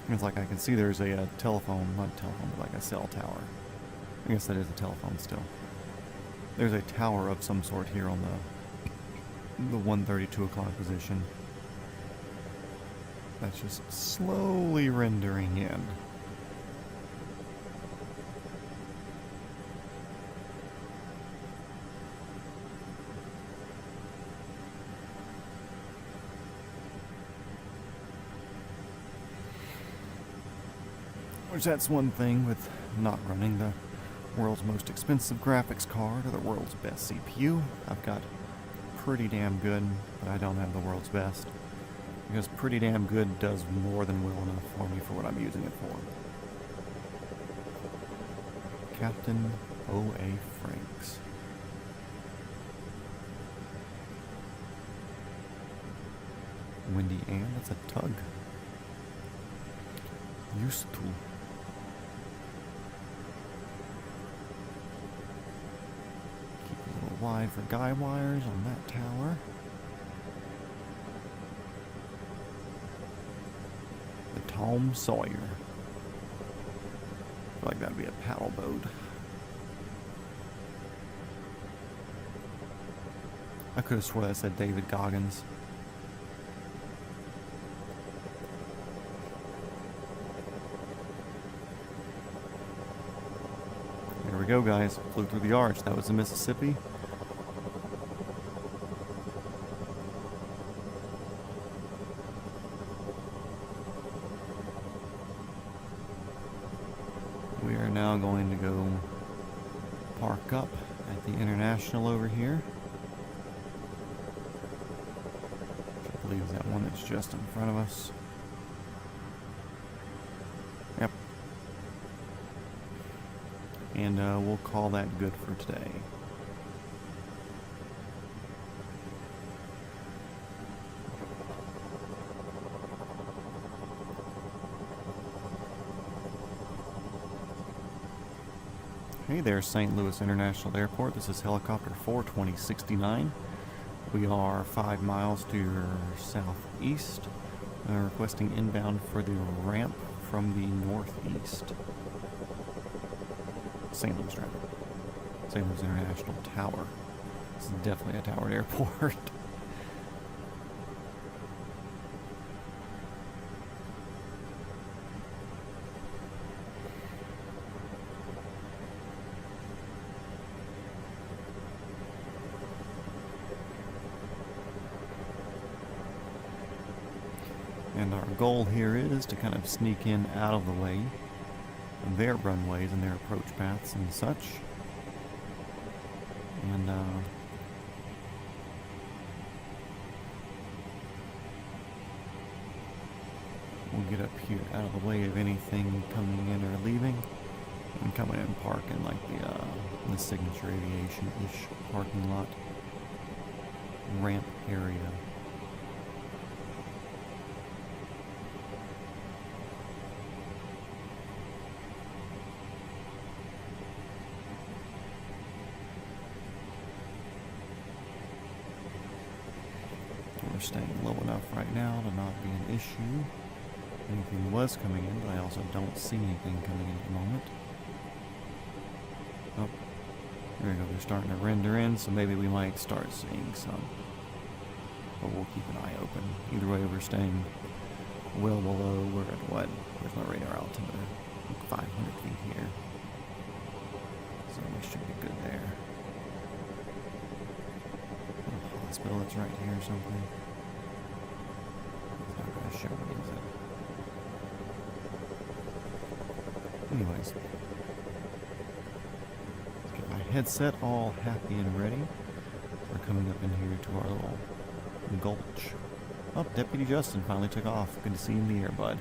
It's like I can see there's a telephone, not telephone, but like a cell tower. I guess that is a telephone still. There's a tower of some sort here on the 1:32 o'clock position. That's just slowly rendering in. Which that's one thing with not running the world's most expensive graphics card or the world's best CPU. I've got pretty damn good, but I don't have the world's best. Because pretty damn good does more than well enough for me for what I'm using it for. Captain O.A. Franks. Windy Ann, that's a tug. Used to. Keep a little wide for guy wires on that tower. The Tom Sawyer. I feel like that'd be a paddle boat. I could have swore that said David Goggins. There we go, guys. Flew through the arch. That was the Mississippi. We are now going to go park up at the International over here. I believe is that one that's just in front of us. Yep. And we'll call that good for today. Hey there, St. Louis International Airport. This is helicopter 42069. We are 5 miles to your southeast, requesting inbound for the ramp from the northeast. St. Louis Ramp. St. Louis International Tower. This is definitely a towered airport. And our goal here is to kind of sneak in out of the way of their runways and their approach paths and such. And we'll get up here out of the way of anything coming in or leaving, and come in and park in like the Signature Aviation-ish parking lot ramp area. We're staying low enough right now to not be an issue. Anything was coming in, but I also don't see anything coming in at the moment. Oh, there we go. They're starting to render in, so maybe we might start seeing some. But we'll keep an eye open. Either way, we're staying well below. We're at what? Where's my radar altimeter? Like 500 feet here. So we should be good there. A hospital that's right here or something. It's not going to show me, is it? Anyways. Get my headset all happy and ready. We're coming up in here to our little gulch. Oh, Deputy Justin finally took off. Good to see you in the air, bud.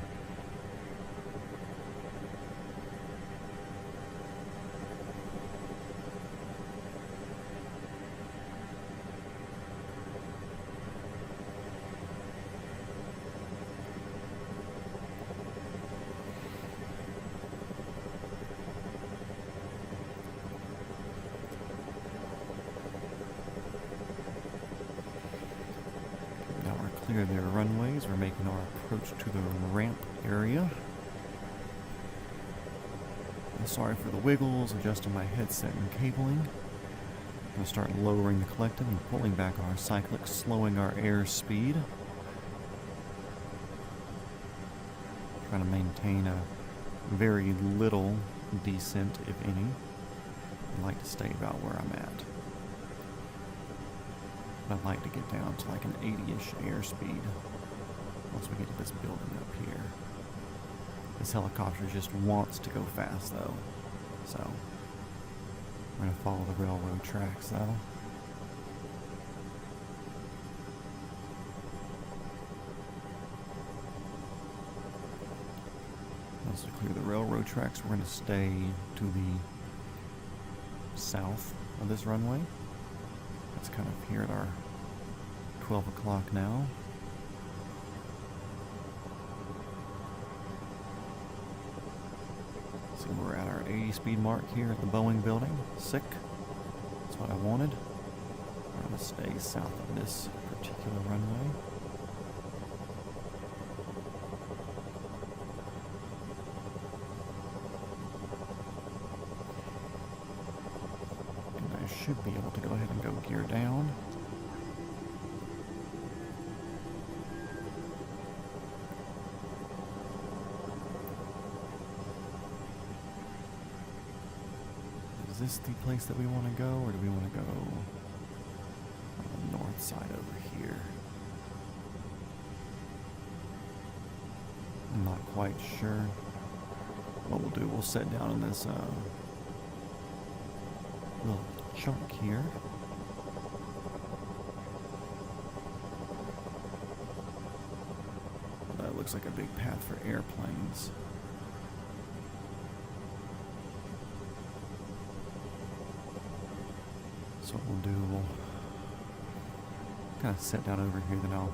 Clear their runways. We're making our approach to the ramp area. I'm sorry for the wiggles, adjusting my headset and cabling. I'm going to start lowering the collective and pulling back our cyclic, slowing our airspeed. Trying to maintain a very little descent, if any. I'd like to stay about where I'm at. I'd like to get down to like an 80-ish airspeed once we get to this building up here. This helicopter just wants to go fast though, so we're going to follow the railroad tracks though. This will clear the railroad tracks. We're going to stay to the south of this runway. It's kind of here at our 12 o'clock now. So we're at our 80 speed mark here at the Boeing building. Sick. That's what I wanted. We're going to stay south of this particular runway. And I should be able to go ahead and go gear down. Is this the place that we want to go, or do we want to go on the north side over here? I'm not quite sure. What we'll do, we'll sit down in this little chunk here. That looks like a big path for airplanes. So what we'll do, we'll kind of sit down over here, then I'll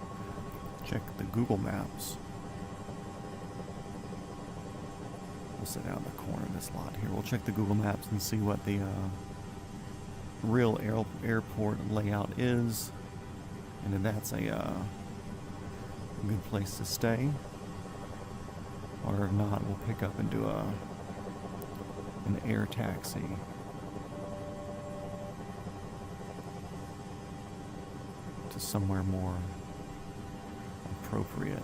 check the Google Maps. We'll sit down in the corner of this lot here. We'll check the Google Maps and see what the real airport layout is, and if that's a good place to stay, or if not, we'll pick up and do an air taxi. To somewhere more appropriate.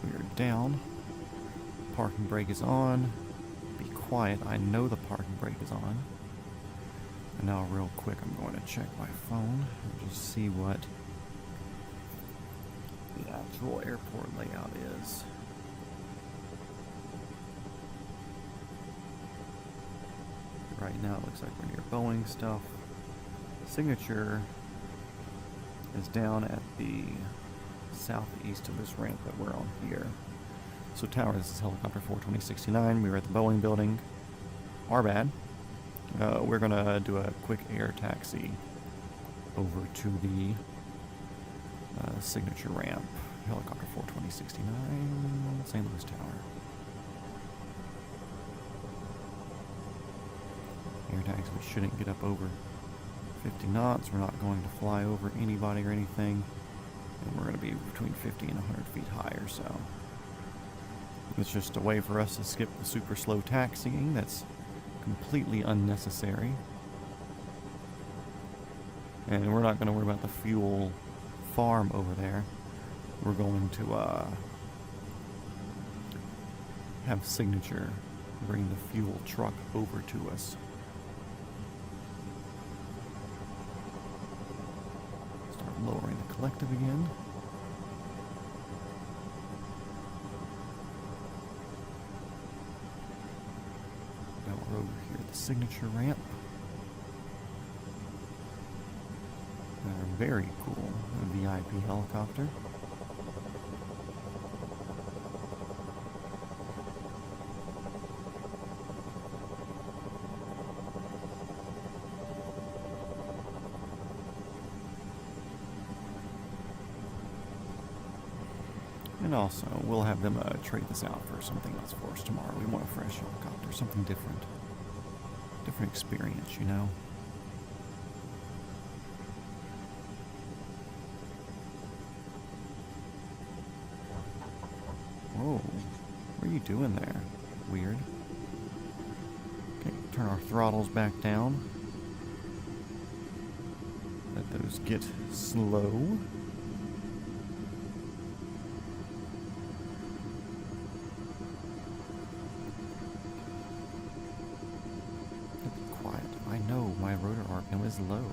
We are down. Parking brake is on. Be quiet. I know the parking brake is on. And now real quick I'm going to check my phone and just see what the actual airport layout is. Right now it looks like we're near Boeing stuff. Signature is down at the southeast of this ramp that we're on here. So tower, this is helicopter 42069. We were at the Boeing building. Our bad. We're gonna do a quick air taxi over to the signature ramp. Helicopter 42069, St. Louis Tower. Air taxi, we shouldn't get up over 50 knots. We're not going to fly over anybody or anything. And we're going to be between 50 and 100 feet higher, so it's just a way for us to skip the super slow taxiing. That's completely unnecessary. And we're not going to worry about the fuel farm over there. We're going to have Signature bring the fuel truck over to us. Start lowering the collective again. Now we're over here at the Signature ramp. They're very cool, a VIP helicopter. And also, we'll have them trade this out for something else for us tomorrow. We want a fresh helicopter, something different. Different experience, you know? Whoa, what are you doing there? Weird. Okay, turn our throttles back down. Let those get slow. I know my rotor RPM is low.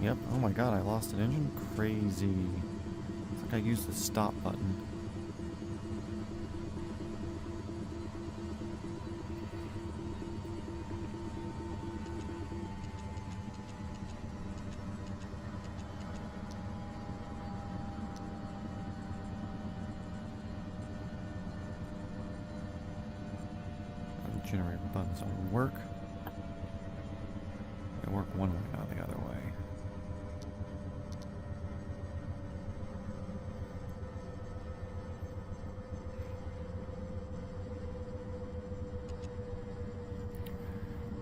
Yep. Oh my god, I lost an engine? Crazy. It's like I used the stop button. The generator buttons don't work. They work one way, not the other way.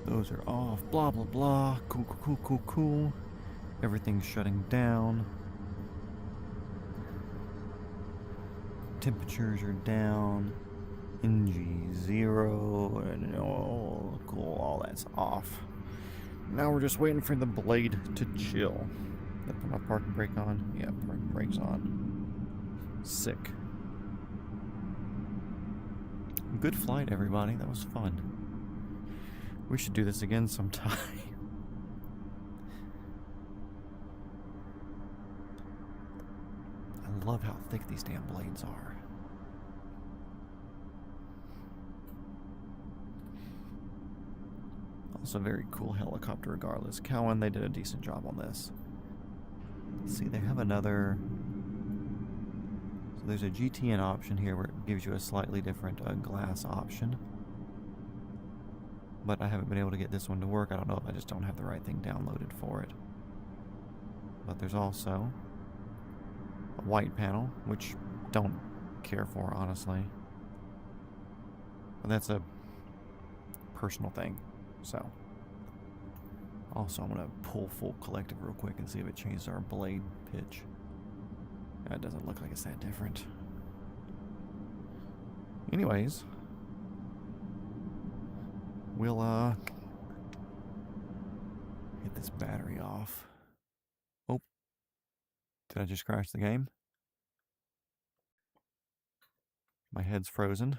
Those are off. Blah, blah, blah. Cool, cool, cool, cool, cool. Everything's shutting down. Temperatures are down. NG 0. Oh, cool. All that's off. Now we're just waiting for the blade to chill. Did I put my parking brake on? Yeah, parking brake's on. Sick. Good flight, everybody. That was fun. We should do this again sometime. I love how thick these damn blades are. Also, very cool helicopter regardless. Cowan, they did a decent job on this. Let's see, they have another... So there's a GTN option here where it gives you a slightly different glass option. But I haven't been able to get this one to work. I don't know if I just don't have the right thing downloaded for it. But there's also a white panel, which don't care for, honestly. But that's a personal thing. So, also I'm going to pull full collective real quick and see if it changes our blade pitch. That doesn't look like it's that different. Anyways, we'll get this battery off. Oh, did I just crash the game? My head's frozen.